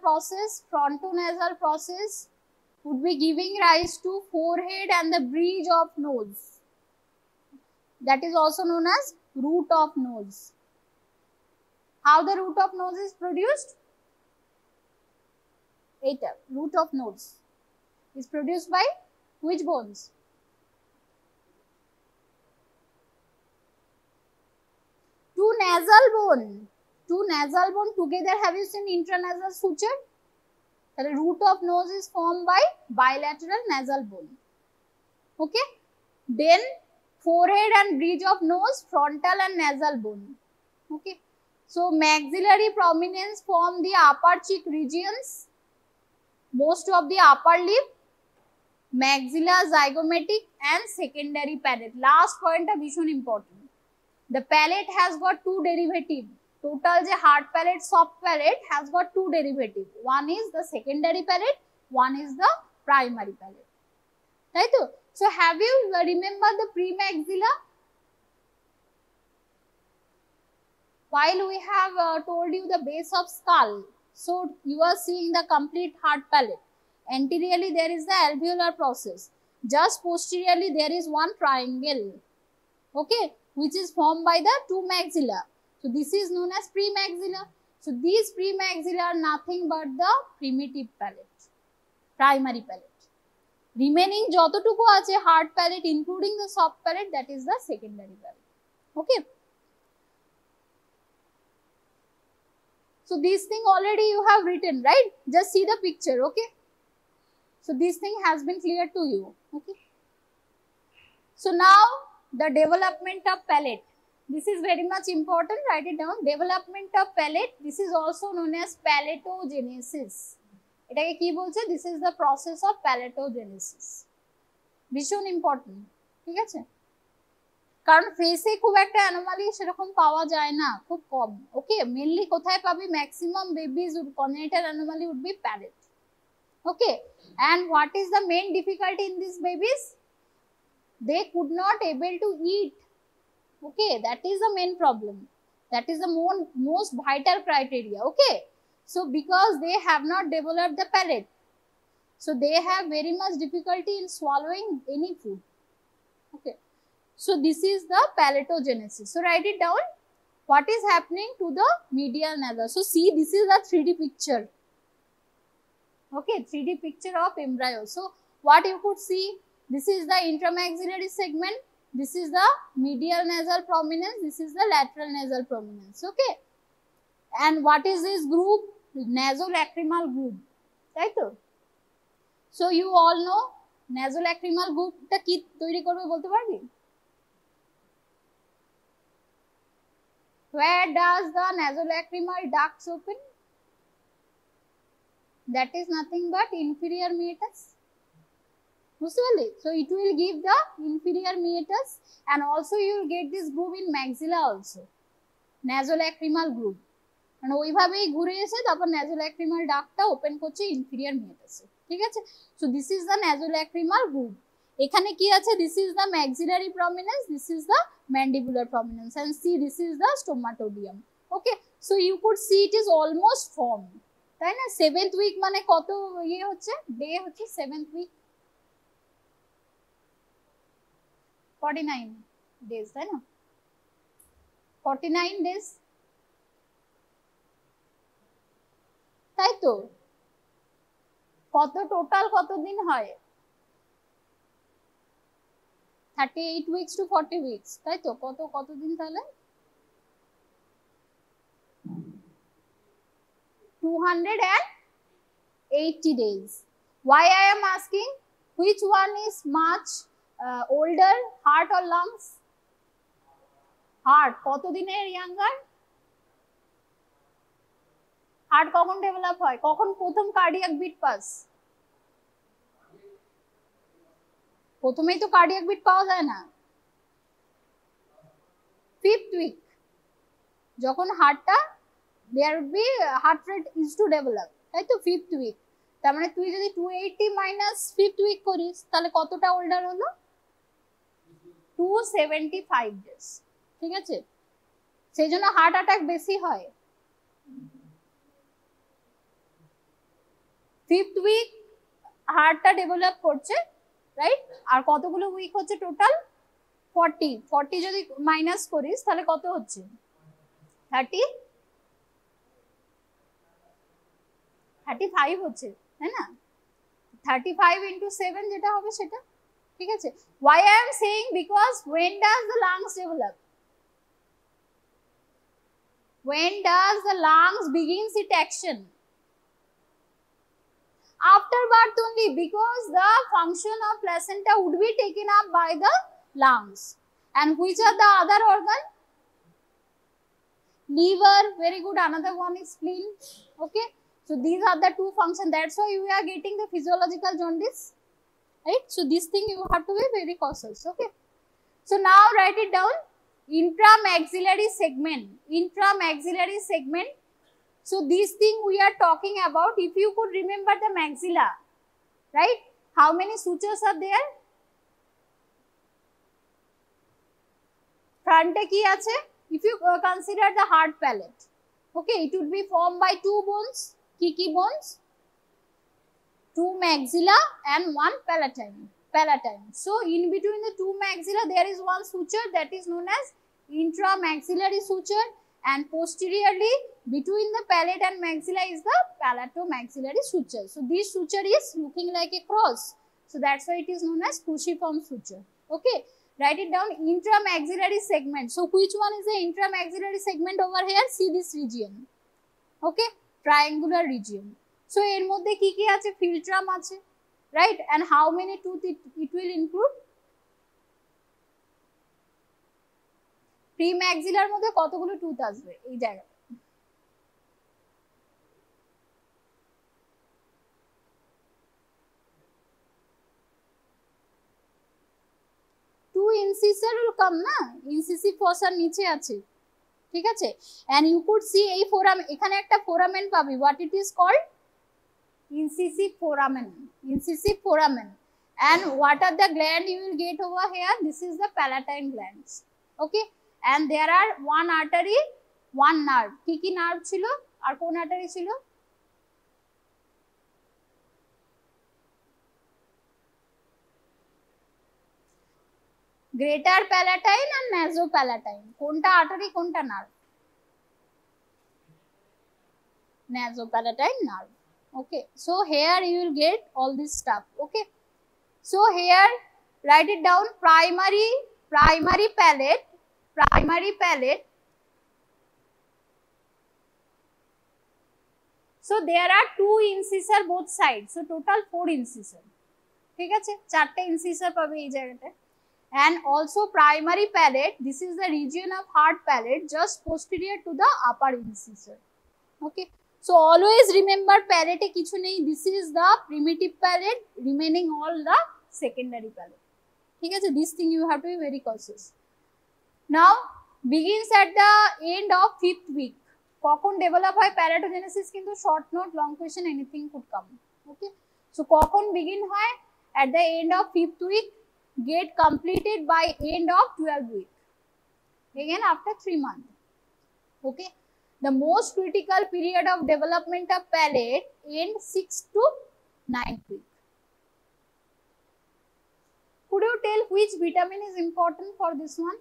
process would be giving rise to forehead and the bridge of nose. That is also known as root of nose. How the root of nose is produced? Root of nose is produced by which bones? Two nasal bone together. Have you seen intranasal suture? The root of nose is formed by bilateral nasal bone. Okay, then forehead and bridge of nose, frontal and nasal bone. Okay, so maxillary prominence form the upper cheek regions, most of the upper lip, maxilla, zygomatic and secondary palate. Last point is very important. The palate has got two derivatives. Total je hard palate, soft palate has got two derivatives. One is the secondary palate, one is the primary palate. Right? So have you remember the premaxilla? While we have told you the base of skull, so you are seeing the complete hard palate. Anteriorly there is the alveolar process. Just posteriorly there is one triangle. Okay, which is formed by the two maxilla. So this is known as premaxilla. So these premaxilla are nothing but the primitive palate, primary palate. Remaining যতটুকু আছে hard palate including the soft palate, that is the secondary palate. Okay, so this thing already you have written, right? Just see the picture. Okay, so this thing has been clear to you. Okay, so now the development of palate, this is very much important, write it down. Development of palate, this is also known as palatogenesis. এটাকে কি বলছে? This is the process of palatogenesis. ভীষণ important, ঠিক আছে? কারণ ফেসে খুব একটা অ্যানোমালি সেরকম পাওয়া যায় না, খুব কম। ওকে, মেনলি কোথায় পাবি? Maximum babies congenital anomaly would be palate. Okay, and what is the main difficulty in these babies? They could not able to eat. Okay, that is the main problem, that is the most vital criteria. Okay, so because they have not developed the palate, so they have very much difficulty in swallowing any food. Okay, so this is the palatogenesis. So write it down, what is happening to the medial nasal. So see, this is the 3D picture. Okay, 3D picture of embryo. So what you could see, this is the intramaxillary segment, this is the medial nasal prominence, this is the lateral nasal prominence. Okay, and what is this group? Nasolacrimal group, right? So you all know nasolacrimal group ta ki তৈরি করবে বলতে পারবি? Where does the nasolacrimal ducts open? That is nothing but inferior meatus. So it will give the inferior meatus, and also you will get this groove in maxilla also, nasolacrimal groove. মানে ওইভাবেই ঘুরে এসে তারপর nasolacrimal ডাক্টটা open করছে inferior meatus, ঠিক আছে? So this is the nasolacrimal groove. এখানে কি আছে? This is the maxillary prominence, this is the mandibular prominence, and see, this is the stomatodium. Okay, so you could see it is almost formed, তাই না? 7th week মানে কত ইয়ে হচ্ছে, day হচ্ছে 7th week, 49 days, তাই না? 49 days, তাই তো? কত টোটাল কত দিন হয়? 38 weeks to 40 weeks, তাই তো? কত দিন তাহলে? 280 days. Why I am asking? Which one is much older, heart or lungs? Heart. কত দিনের younger? হার্ট কখন ডেভেলপ হয়? কখন প্রথম কার্ডিয়াক বিট পাস? প্রথমেই তো কার্ডিয়াক বিট পাওয়া যায় না, 5th উইক যখন হার্টটা there would be heart rate is to develop, তাই তো? 5th উইক, তার মানে তুই যদি 280 মাইনাস 5th উইক করিস তাহলে কতটা ওল্ডার হলো? 275 ডেজ, ঠিক আছে? সেই জন্য হার্ট অ্যাটাক বেশি হয়। 5th উইক হার্টটা ডেভেলপ করছে, রাইট? আর কতগুলো উইক হচ্ছে টোটাল? 40 যদি মাইনাস করিস তাহলে কত হচ্ছে? 35 হচ্ছে, তাই না? 35 into 7 যেটা হবে সেটা, ঠিক আছে? Why I am saying? Because when does the lungs develop? When does the lungs begins its action? After birth only, because the function of placenta would be taken up by the lungs. And which are the other organ? Liver, very good. Another one is spleen. Okay, so these are the two functions. That's why we are getting the physiological jaundice, right? So this thing you have to be very cautious. Okay, so now write it down. Intramaxillary segment. Intramaxillary segment. So this thing we are talking about, if you could remember the maxilla, right? How many sutures are there? Front e ki ache? If you consider the hard palate, okay, it would be formed by 2 bones. Ki bones? 2 maxilla and 1 palatine. So in between the 2 maxilla there is one suture that is known as intramaxillary suture, and posteriorly between the palate and maxilla is the palatomaxillary suture. So this suture is looking like a cross, So that's why it is known as cruciform suture. Okay, write it down, intramaxillary segment. So which one is the intramaxillary segment over here? See this region. Okay, triangular region. So এর মধ্যে কি কি আছে? Philtrum আছে, right? And how many tooth it will include? প্রিম্যাক্সিলার মধ্যে কতগুলো tooth আসবে এই জায়গায়? ইনসিসার will come না, ইনসিসিভ ফসার নিচে আছে, ঠিক আছে? and you could see এই ফোরাম, এখানে একটা ফোরামেন পাবি, what it is called? incisive foramen, incisive foramen. And what are the gland you will get over here? This is the palatine glands. Okay, and there are one artery, one nerve. কি কি nerve ছিল আর কোন artery ছিল? Greater palatine আর nasopalatine. কোনটা artery কোনটা nerve? Nasopalatine nerve. Okay, so here you will get all this stuff. Okay, so here write it down, primary palate, primary palate. So there are 2 incisor both sides, so total 4 incisor. ঠিক আছে, 4টে incisor পাবে এই জায়গাটা। And also primary palate, this is the region of hard palate just posterior to the upper incisor. Okay, so always remember palate e kichu nei, this is the primitive palate, remaining all the secondary palate. ঠিক আছে, this thing you have to be very cautious. Now begins at the end of 5th week. কখন develop হয় palatogenesis? কিন্তু short note, long question, anything could come. Okay, so কখন begin হয়? at the end of 5th week, get completed by end of 12th week, again after 3 months. Okay, the most critical period of development of palate end 6th to 9th week. Could you tell which vitamin is important for this one?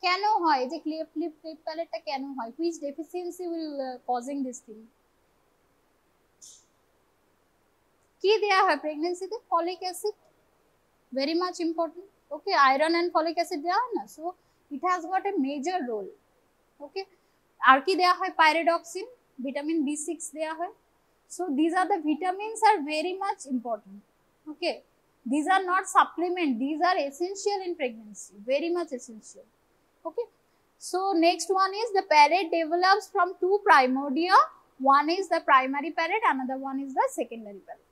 কেন হয় যে cleft lip প্যালেটটা কেন হয়? which deficiency will causing this thing? কি দেয়া হয় প্রেগন্যান্সিতে? Folic acid, very much important. Okay, iron and folic acid দেয়া হয় না, so it has got a major role. Okay, আর কি দেয়া হয়? পাইরিডক্সিন, ভিটামিন B6 দেয়া হয়। So these are the vitamins are very much important. Okay, these are not supplement, these are essential in pregnancy, very much essential. Okay, so next one is the palate develops from 2 primordia, one is the primary palate, another one is the secondary palate.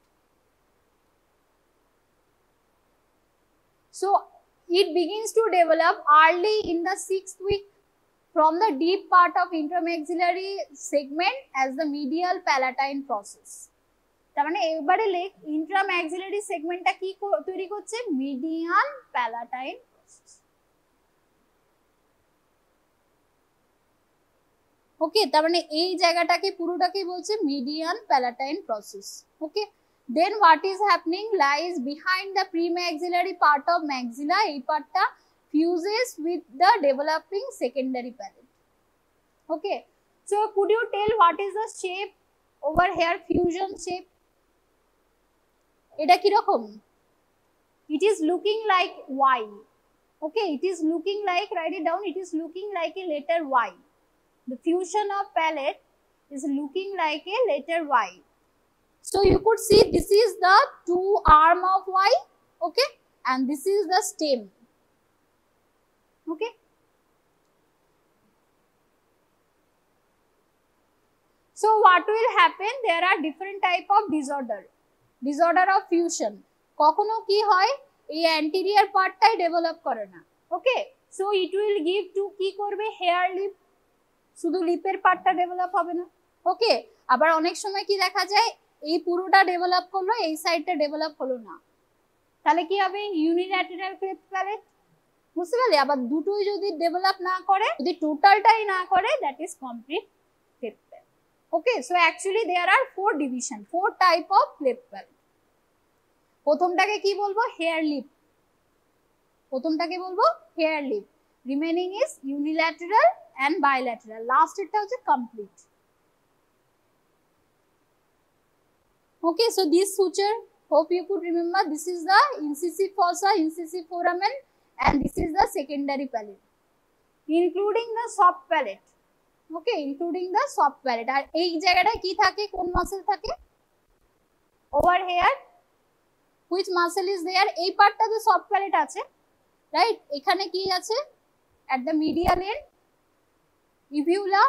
So it begins to develop early in the 6th week from the deep part of intramaxillary segment as the medial palatine process. তার মানে এবারে লেখ intramaxillary segmentটা কি তৈরি করছে? median palatine process. ওকে, তার মানে এই জায়গাটাকে পুরোটাকে বলছে median palatine process. Okay, then what is happening? Lies behind the premaxillary part of maxilla, এই পার্টটা fuses with the developing secondary palate. Okay, so could you tell what is the shape over here? Fusion shape, এটা কি রকম? It is looking like Y. Okay, it is looking like, write it down, it is looking like a letter Y. The fusion of palate is looking like a letter Y. So you could see this is the 2 arm of Y, okay, and this is the stem. Okay, so what will happen? There are different type of disorder of fusion. কখনো কি হয়? এই anterior পার্টটাই develop করে না। Okay, so it will give to কি করবে? Hair lip, শুধু লিপের পার্টটা ডেভেলপ হবে না। ওকে, আবার অনেক সময় কি দেখা যায়? এই পুরোটা ডেভেলপ করলো, এই সাইডটা ডেভেলপ হলো না, তাহলে কি হবে? Unilateral cleft palate. বুঝতে পারলে? আবার দুটোই যদি ডেভেলপ না করে, যদি টোটালটাই না করে, that is complete cleft palate. Okay, so actually there are 4 division, 4 type of cleft palate. প্রথমটাকে কি বলবো? Hare lip. প্রথমটাকে বলবো hare lip, remaining is unilateral and bilateral, last এরটা হচ্ছে complete. Okay, so this suture, hope you could remember, this is the incisive fossa, incisive foramen, and this is the secondary palate, including the soft palate. Okay, including the soft palate. আর এই জায়গাটায় কি থাকে, কোন muscle থাকে? Over here, which muscle is there? এই পার্টটাতে soft palate আছে, right? এখানে কি আছে? At the medial end, uvula,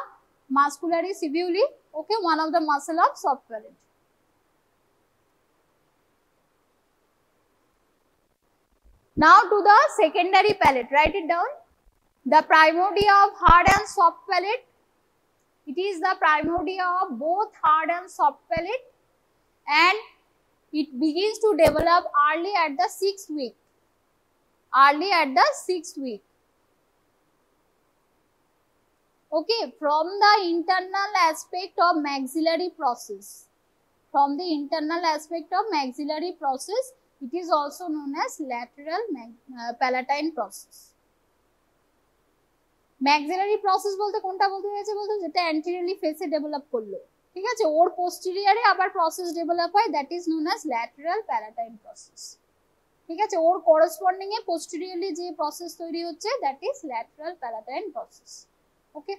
muscularis uvuli, okay, one of the muscle of soft palate. Now to the secondary palate, write it down. The primordia of hard and soft palate. It is the primordia of both hard and soft palate, and it begins to develop early at the 6th week. Early at the 6th week. Okay, from the internal aspect of maxillary process. From the internal aspect of maxillary process, it is also known as lateral palatine process. Maxillary process বলতে কোনটা বলতে হয়েছে বলতে, যেটা anteriorly face এ develop করলো, ঠিক আছে, ওর পোস্টেরিয়রে আবার প্রসেস ডেভেলপ হয়, that is known as lateral palatine process, ঠিক আছে, ওর করসপন্ডিং এ পোস্টেরিয়রলি যে প্রসেস তৈরি হচ্ছে that is lateral palatine process. Okay,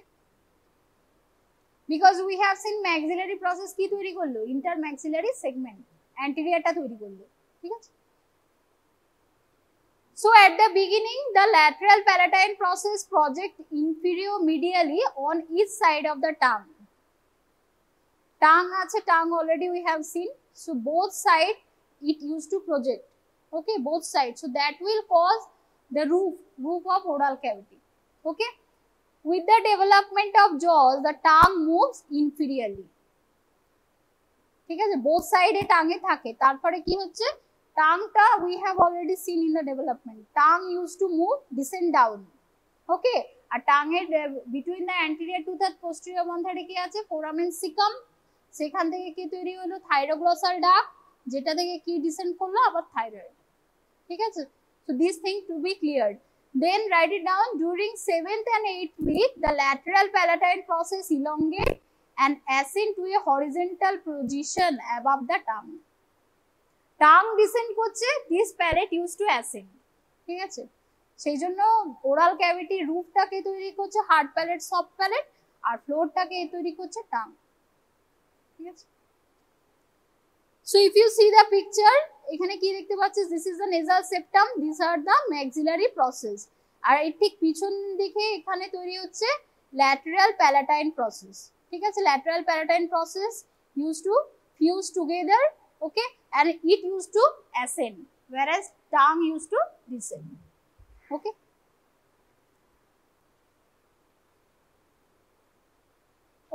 because we have seen maxillary process কি তৈরি করলো, ইন্টারম্যাক্সিলারি সেগমেন্ট, অ্যান্টেরিয়রটা তৈরি করলো, ঠিক আছে। So at the beginning, the lateral palatine process project inferior-medially on each side of the tongue. Tongue আছে, tongue already we have seen. So both sides it used to project. Okay, both sides. So that will cause the roof of oral cavity. Okay. With the development of jaws, the tongue moves inferiorly. ঠিক আছে, both side এ tongue এ থাকে, তারপরে কি হচ্ছে, tongue-টা we have already seen in the development. Tongue used to move, descend down. Okay, R tongue এর between the anterior tooth and posterior বন্ধনে কি আছে, foramen cecum, সেখান থেকে কি তৈরি হলো, থাইরোগ্লসাল ডাক্ট, যেটা থেকে কি ডিসেন্ড করলো, আবার থাইরয়েড, ঠিক আছে। So this thing to be cleared. Then write it down. During 7th and 8th week, the lateral palatine process elongate and ascend to a horizontal position above the tongue. Tongue descend করছে, this palate used to ascend, ঠিক আছে। সেই জন্য oral cavity রুফটাকে তৈরি করছে hard palette, soft palate, আর ফ্লোরটাকে তৈরি করছে tongue, ঠিক আছে। So if you see the picture, এখানে কি দেখতে পাচ্ছিস, this is the nasal septum, these are the maxillary process, আর এর ঠিক পিছন দিকে এখানে তৈরি হচ্ছে lateral palatine process, ঠিক আছে। lateral palatine process used to fuse together, okay, and it used to ascend, whereas tongue used to descend. Okay.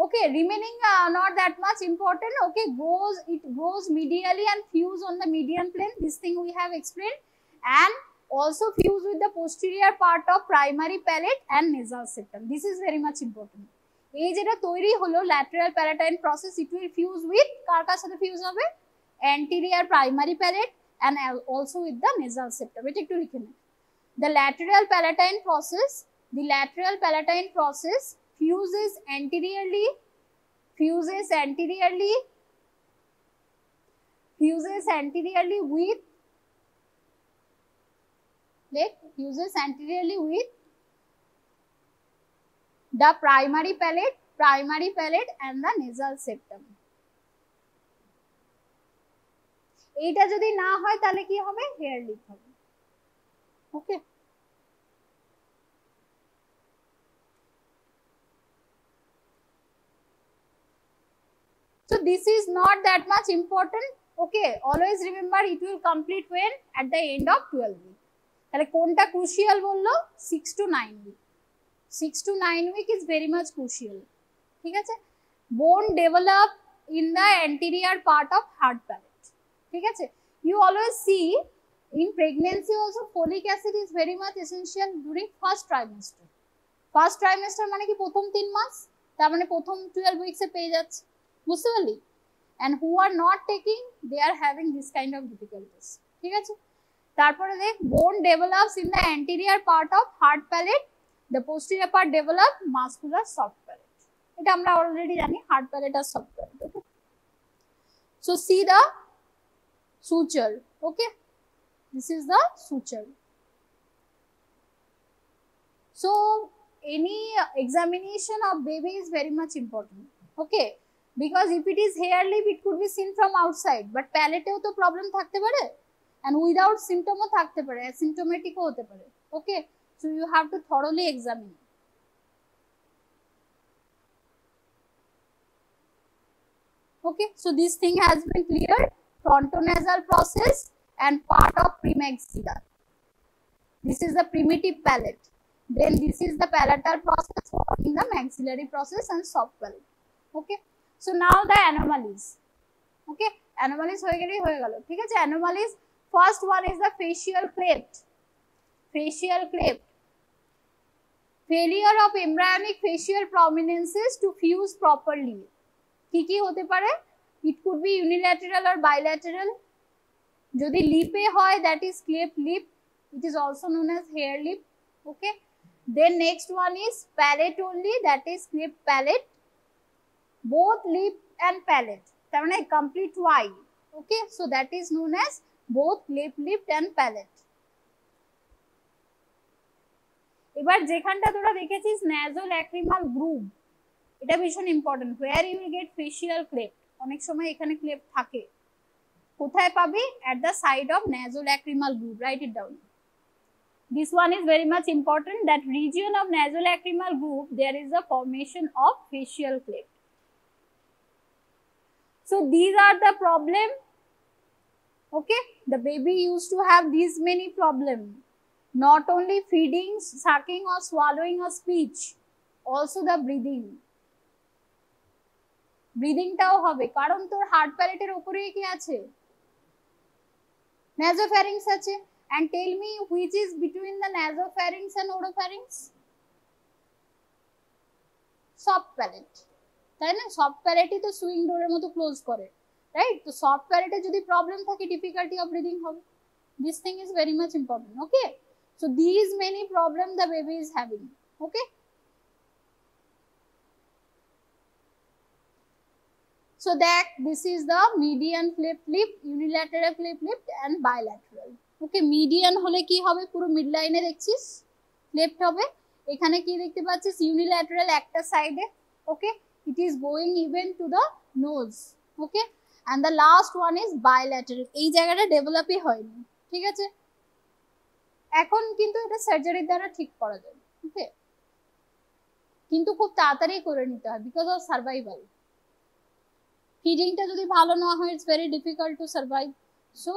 Okay, remaining not that much important. Okay, it goes medially and fuse on the median plane. This thing we have explained, and also fuse with the posterior part of primary palate and nasal septum. This is very much important. এই যেটা তৈরি হলো lateral palatine process, it will fuse with কার কার সাথে fuse হবে, anterior primary palate and also with the nasal septum. এটা একটু লিখে নিন। The lateral palatine process fuses anteriorly with the primary palate and the nasal septum. এইটা যদি না হয় তাহলে কি হবে, হেয়ার লিক হবে। ওকে, so this is not that much important. Okay, always remember it will complete when, at the end of 12 week. তাহলে কোনটা ক্রুশিয়াল বললো, 6 to 9 week. 6 to 9 week is very much crucial, ঠিক আছে। bone develop in the anterior part of hard palate, ঠিক আছে। you always see in pregnancy also folic acid is very much essential during first trimester. First trimester মানে কি প্রথম 3 মাস, তার মানে প্রথম 12 weeks এ পেয়ে যাচ্ছে, বুঝতে পারলি। and who are not taking, they are having this kind of difficulties, ঠিক আছে। তারপরে দেখ, bone develops in the anterior part of hard palate, the posterior part develop muscular soft palate. এটা আমরা অলরেডি জানি, hard palate R soft palate. Okay? So see the suture. Okay, this is the suture. So any examination of baby is very much important. Okay, because if it is hair lip, it could be seen from outside, but palate to problem thakte pare, and without symptom o thakte pare, asymptomatic o hote pare. Okay, so you have to thoroughly examine. Okay, so this thing has been cleared. Frontonasal process and part of premaxilla. This is the primitive palate. Then this is the palatal process in the maxillary process and soft palate. Okay, so now the anomalies. Okay, anomalies hoye gelo. ठीक है, anomalies. First one is the facial cleft. Facial cleft. Failure of embryonic facial prominences to fuse properly. কি হতে পারে? It could be unilateral or bilateral. যদি লিপে হয়, that is cleft lip. It is also known as hair lip. Okay. Then next one is palate only, that is cleft palate. Both lip and palate. তার মানে complete Y. Okay. So that is known as both cleft lip and palate. এবার যেখানটা তোরা দেখেছিস nasolacrimal groove, এটা ভীষণ important. where you will get facial cleft, অনেক সময় এখানে cleft থাকে, কোথায় পাবি? at the side of nasolacrimal groove, write it down. This one is very much important, that region of nasolacrimal groove there is a formation of facial cleft. So these are the problem. Okay, the baby used to have these many problem, not only feeding, sucking or swallowing or speech, also the breathing. ব্রিদিংটাও হবে, কারণ তোর heart প্যালেটের উপরেই কি আছে? নাসোফ্যারিংস আছে। and tell me which is between the nasopharynx and oropharynx? soft palate, তাই না? soft palate তো সুইং ডোরের মতো ক্লোজ করে, রাইট? তো soft palate যদি প্রবলেম থাকে, difficulty of breathing হবে। this thing is very much important. Okay, so these many problem the baby is having. Okay, so that this is the median cleft lip, unilateral cleft lip and bilateral. Okay, median হলে কি হবে? পুরো mid লাইনে দেখছিস cleft হবে। এখানে কি দেখতে পাচ্ছিস? unilateral একটা সাইডে। Okay, it is going even to the nose. Okay, and the last one is bilateral. এই জায়গাটা ডেভেলপই হয়নি, ঠিক আছে? এখন কিন্তু এটা সার্জারির দ্বারা ঠিক করা যায়। ওকে, কিন্তু খুব তাড়াতাড়ি করে নিতে হয়, বিকজ অফ সার্ভাইভাল। ফিডিংটা যদি ভালো না হয়, it's very difficult to survive. So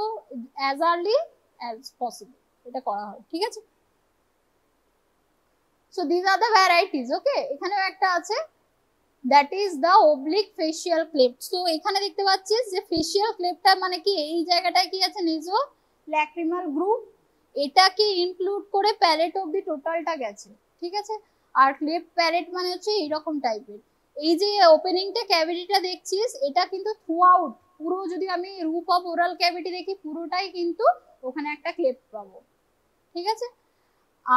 as early as possible এটা করা হয়, ঠিক আছে? So this are the varieties. Okay, এখানেও একটা আছে, that is the oblique facial cleft. So এখানে দেখতে পাচ্ছিস যে ফেশিয়াল ক্লেফটটা মানে কি, এই জায়গাটায় কি আছে? নেজোল্যাক্রিমাল গ্রুভ, এটাকে ইনক্লুড করে প্যালেট অবধি টোটালটা গেছে, ঠিক আছে? আর ক্লেফট প্যালেট মানে হচ্ছে এইরকম টাইপের। এই যে ওপেনিংটা, ক্যাভিটিটা দেখছিস, এটা কিন্তু থ্রু আউট পুরো, যদি আমি রুপ অফ ওরাল ক্যাভিটি দেখি, পুরোটাই কিন্তু ওখানে একটা ক্লেফট পাবো, ঠিক আছে?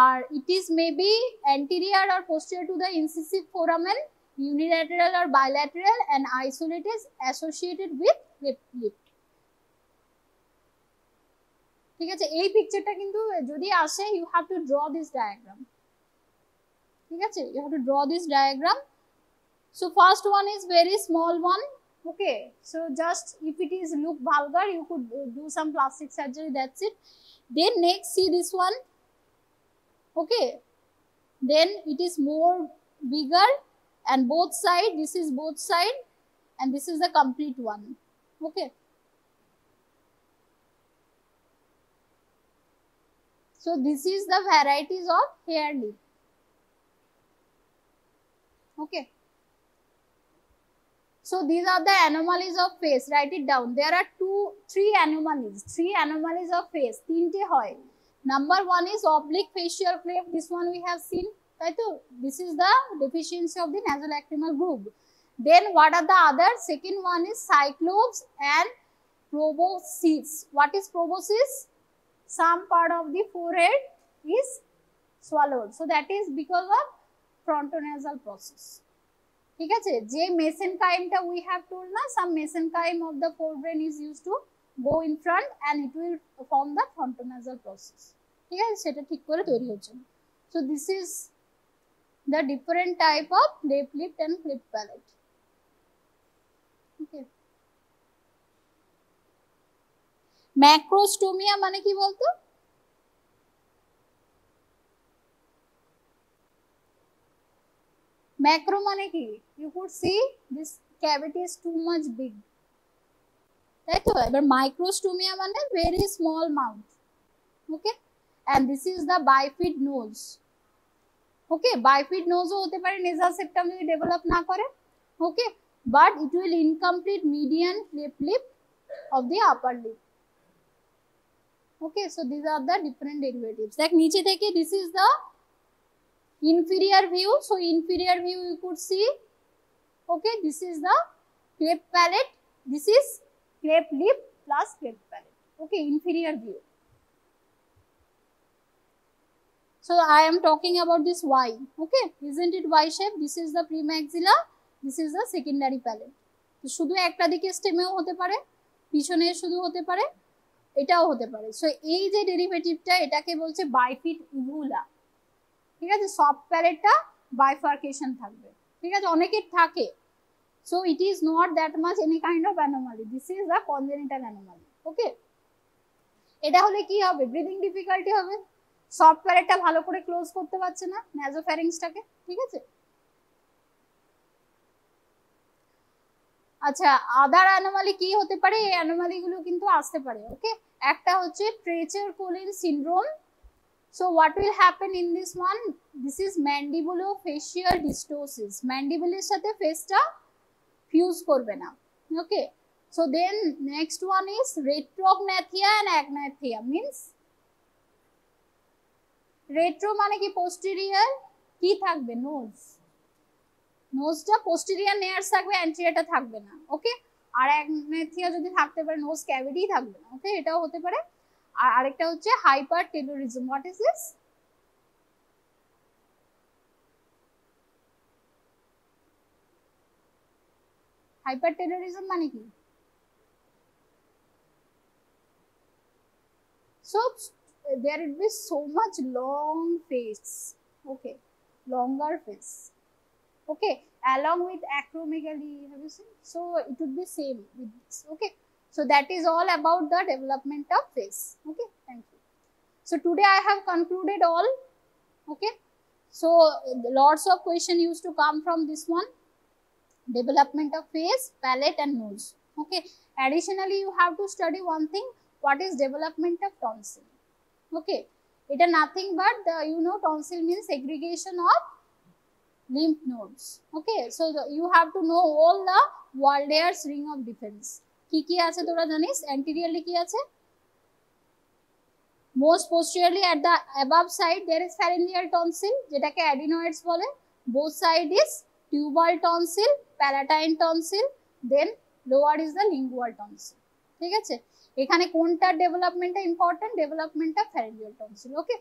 আর it is maybe anterior or posterior to the incisive foramen, unilateral or bilateral, and isolate is associated with cleft lip. ঠিক আছে? এই পিকচারটা কিন্তু যদি আসে, you have to draw this diagram. ঠিক আছে? You have to draw this diagram. So first one is very small one. Okay, so just if it is look vulgar, you could do some plastic surgery, that's it. Then next, see this one. Okay, then it is more bigger, and both side, this is both side, and this is the complete one. Okay, so this is the varieties of hair lip. Okay, so these are the anomalies of face. Write it down. There are three anomalies of face. তিনটে হয়। Number one is oblique facial cleft. This one we have seen. This is the deficiency of the nasolacrimal groove. Then what are the others? Second one is cyclops and proboscis. What is proboscis? Some part of the forehead is swallowed. So that is because of frontonasal process. ঠিক আছে, যে mesenchymeটা we have told না, some mesenchyme of the forebrain is used to go in front and it will form the frontonasal process, ঠিক আছে, সেটা ঠিক করে তৈরি হচ্ছে। So this is the different type of cleft lip and cleft palate. Okay. ম্যাক্রোস্টোমিয়া মানে কি বলতো? ম্যাক্রো মানে কি? You could see this cavity is too much big, তাই তো। এবার মাইক্রোস্টোমিয়া মানে very small mouth, okay, and this is the bifid nose, okay, bifid nose ও হতে পারে nasal septum যদি ডেভেলপ না করে, okay, but it will incomplete median cleft lip of the upper lip, okay, so these are the different derivatives। দেখ নিচে থেকে this is the inferior view, so inferior view you could see, okay, this is the cleft palate, this is cleft lip plus cleft palate, okay, inferior view। So I am talking about this Y, okay, isn't it Y shape? This is the premaxilla, this is the secondary palate। তো শুধু একটা দিকে স্টেমেও হতে পারে, পিছনে শুধু হতে পারে, এটাও হতে পারে। সো এই যে ডেরিভেটিভটা, এটাকে বলছে বাইফিড ইভুলা, ঠিক আছে। সফট প্যালেটটা বাইফার্কেশন থাকবে, ঠিক আছে, অনেকের থাকে। So it is not that much any kind of anomaly, this is a congenital anomaly, okay. এটা হলে কি হবে? ব্রিদিং ডিফিকাল্টি হবে, সফট প্যালেটটা ভালো করে ক্লোজ করতে পারছে না ন্যাজোফ্যারিংসটাকে, ঠিক আছে। আচ্ছা, আদার অ্যানোমালি কি হতে পারে? এই অ্যানোমালি গুলো কিন্তু আসতে পারে, ওকে। একটা হচ্ছে Treacher Collins syndrome. So what will happen in this one? This is mandibulofacial dystosis. Mandible এর সাথে ফেসটা ফিউজ করবে না, okay. So then next one is retrognathia and agnathia, means retro মানে কি? posterior কি থাকবে? নোজ, নোজটা posterior নেয়ার্স থাকবে, অ্যান্টেরিয়রটা থাকবে না, ওকে। আর agnathia যদি থাকতে পারে, নোজ ক্যাভিটি থাকবে না, ওকে, এটাও হতে পারে। আর আরেকটা হচ্ছে hypertelorism. What is this? Hypertelorism মানে কি? So there will be so much long face, okay, longer face, okay, along with acromegaly, have you seen? So it would be same with this, okay. So that is all about the development of face, okay, thank you। So today I have concluded all, okay. So lots of question used to come from this one, development of face, palate and nose, okay. Additionally you have to study one thing, what is development of tonsil, okay. It is nothing but the, you know, tonsil means segregation of lymph nodes, okay. So you have to know all the Waldear's ring of defense। কি কি আছে তোরা জানিস? anteriorly কি আছে? most posteriorly at the above side there is pharyngeal tonsil, যেটাকে adenoids বলে। both side is tubal tonsil, palatine tonsil, then lower is the lingual tonsil, ঠিক আছে। এখানে কোনটা ডেভেলপমেন্টটা ইম্পর্টেন্ট? ডেভেলপমেন্টটা pharyngeal tonsil, ওকে।